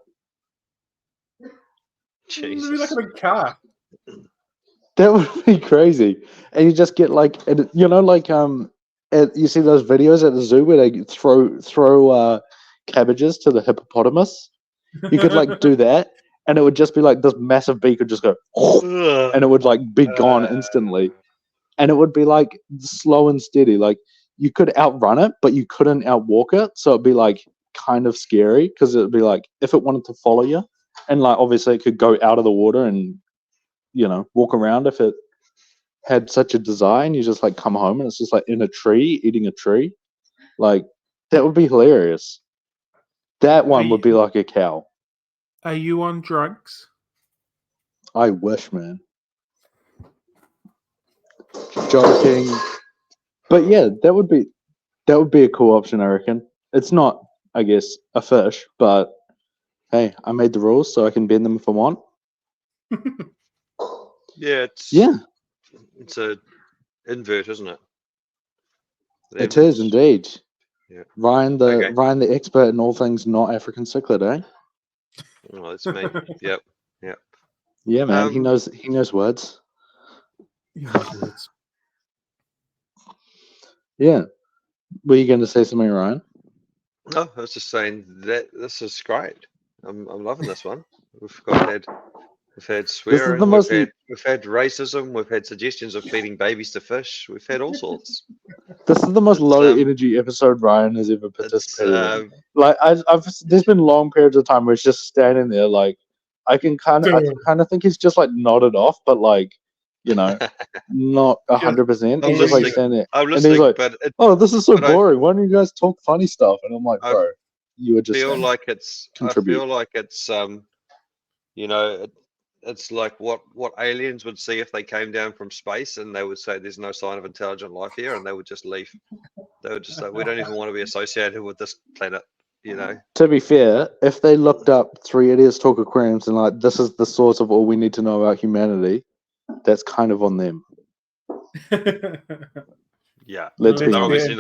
Maybe like Jesus. in a car. That would be crazy. And you just get like, you know, like you see those videos at the zoo where they throw cabbages to the hippopotamus. You could like do that, and it would just be like this massive beak would just go, and it would like be gone instantly. And it would be like slow and steady. Like you could outrun it, but you couldn't outwalk it. So it'd be like kind of scary because it'd be like if it wanted to follow you, and like obviously it could go out of the water and walk around if it had such a desire. And you just like come home and it's just like in a tree eating a tree. Like that would be hilarious. That one would be like a cow. Are you on drugs? I wish, man. Joking, but yeah, that would be a cool option. I reckon it's not, I guess, a fish, but hey, I made the rules, so I can bend them if I want. Yeah, it's a invert, isn't it? It is indeed. Yeah. Ryan, the expert in all things not African cichlid, eh? Oh, that's me. Yep. Yeah, man. He knows words. Yeah. Were you going to say something, Ryan? No, I was just saying that this is great. I'm loving this one. We've had swearing, we've had racism, we've had suggestions of feeding babies to fish, we've had all sorts. This is the most low energy episode Ryan has ever participated in. Like there's been long periods of time where it's just standing there, like I kind of think he's just like nodded off, but like not 100%. He's just like standing there, I'm and he's like, but this is so boring. Why don't you guys talk funny stuff? And I'm like, bro, you were just. I feel like it's it's like what aliens would see if they came down from space and they would say there's no sign of intelligent life here, and they would just leave. They would just say we don't even want to be associated with this planet. To be fair, if they looked up 3 Idiots Talk Aquariums and like this is the source of all we need to know about humanity, that's kind of on them. Yeah, they're obviously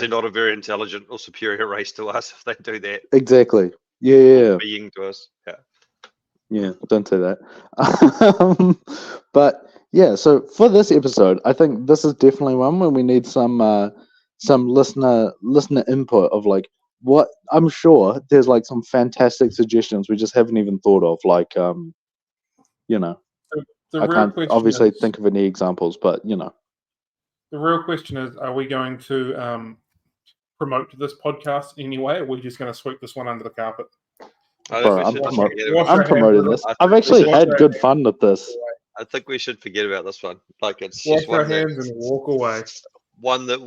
not a very intelligent or superior race to us if they do that. Exactly. Yeah. Being to us. Yeah. Yeah, don't say that. But yeah, so for this episode, I think this is definitely one where we need some listener input of like what I'm sure there's like some fantastic suggestions we just haven't even thought of. Like I can't obviously think of any examples, but the real question is: are we going to promote this podcast in any way, or are we just going to sweep this one under the carpet? Bro, I'm promoting this. I've actually had good fun with this. I think we should forget about this one. Like it's wash just one our hands and walk away. One that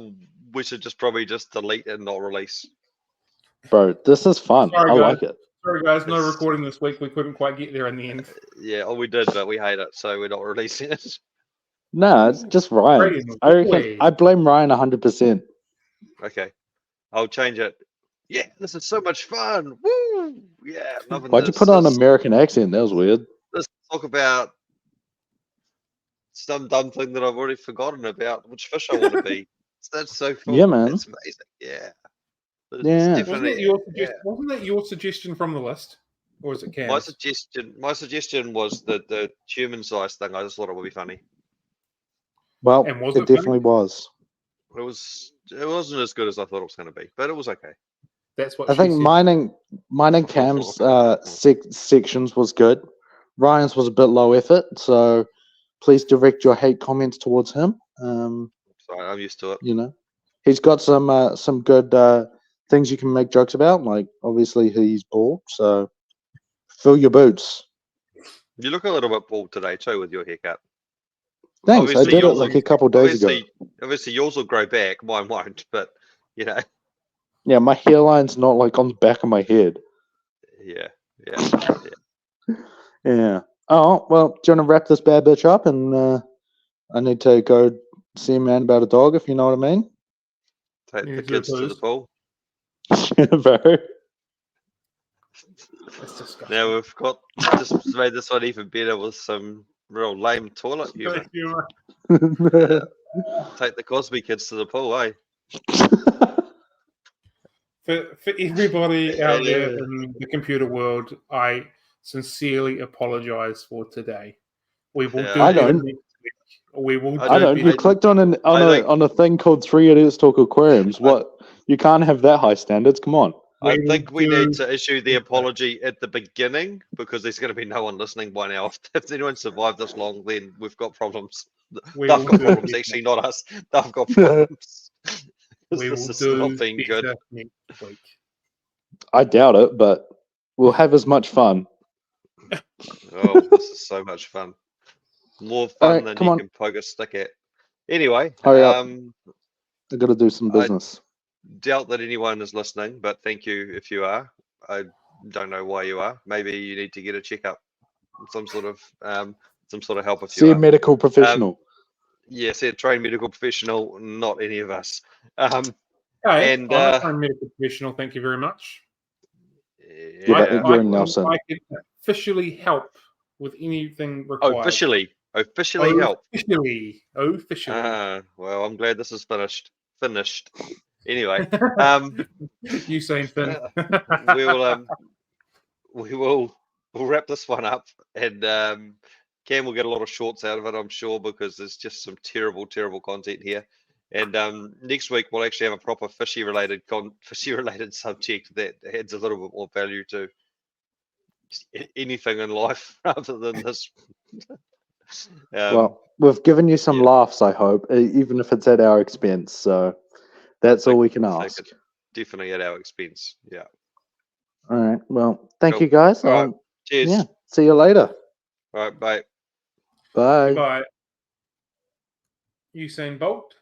we should probably just delete and not release. Bro, this is fun. Sorry, I like it. Sorry guys, no recording this week. We couldn't quite get there in the end. Yeah, we did, but we hate it, so we're not releasing it. No, it's just Ryan. I reckon I blame Ryan 100%. Okay, I'll change it. Yeah, this is so much fun. Woo! Yeah, loving Why'd you put on an American accent? That was weird. Let's talk about some dumb thing that I've already forgotten about, which fish I want to be. That's so fun. Yeah, man. That's amazing. Yeah. Wasn't that your suggestion from the list? Or was it Cam's? My suggestion was the human size thing. I just thought it would be funny. Well, it definitely was. It wasn't as good as I thought it was going to be, but it was okay. That's what I think mine and Cam's sections was good. Ryan's was a bit low effort, so please direct your hate comments towards him. Sorry, I'm used to it. You know, he's got some good things you can make jokes about. Like obviously he's bald, so fill your boots. You look a little bit bald today too with your haircut. Thanks. I Obviously, did it yours like will- a couple days ago. Obviously, yours will grow back. Mine won't, but you know, Yeah, my hairline's not like on the back of my head. yeah. Yeah. Oh well, do you want to wrap this bad bitch up? And I need to go see a man about a dog, if you know what I mean. Take Yeah, the do kids to the those. pool. Bro. That's disgusting. Now we've got just made this one even better with some real lame toilet humor. Take the Cosby kids to the pool, eh? For everybody out there Yeah. in the computer world, I sincerely apologize for today. We will Yeah, do I better don't. next week. We will I I do don't. You better. clicked on think- a thing called 3 Idiots Talk Aquariums. What? You can't have that high standards. Come on. I We will think we do need to issue the better. apology at the beginning because there's going to be no one listening by now. If anyone survived this long, then we've got problems. We They've will got do problems, better. actually, not us. They've got problems. We this will is do not being good. better next week. I doubt it, but we'll have as much fun. Oh, this is so much fun. More fun Alright, than come you on. can poke a stick at. Anyway, Hurry up. I got to do some I- business. doubt that anyone is listening, but thank you if you are. I don't know why you are. Maybe you need to get a checkup, some sort of help if See you a are. medical professional. Yes, a trained medical professional, not any of us. Hey, And I'm not a medical professional. Thank you very much. Yeah, but yeah. you're in Nelson. I can officially help with anything required. Officially help. Officially. Well, I'm glad this is finished. Anyway, You saying Finn? we'll wrap this one up, and Cam will get a lot of shorts out of it, I'm sure, because there's just some terrible content here. And next week we'll actually have a proper fishy related subject that adds a little bit more value to anything in life rather than this. Well, we've given you some yeah. laughs, I hope, even if it's at our expense. So that's all we can I think ask. it's definitely at our expense. Yeah. All right. Well, thank Cool. you, guys. All right. Cheers. Yeah. See you later. All right. Bye. Bye. Goodbye. Usain Bolt.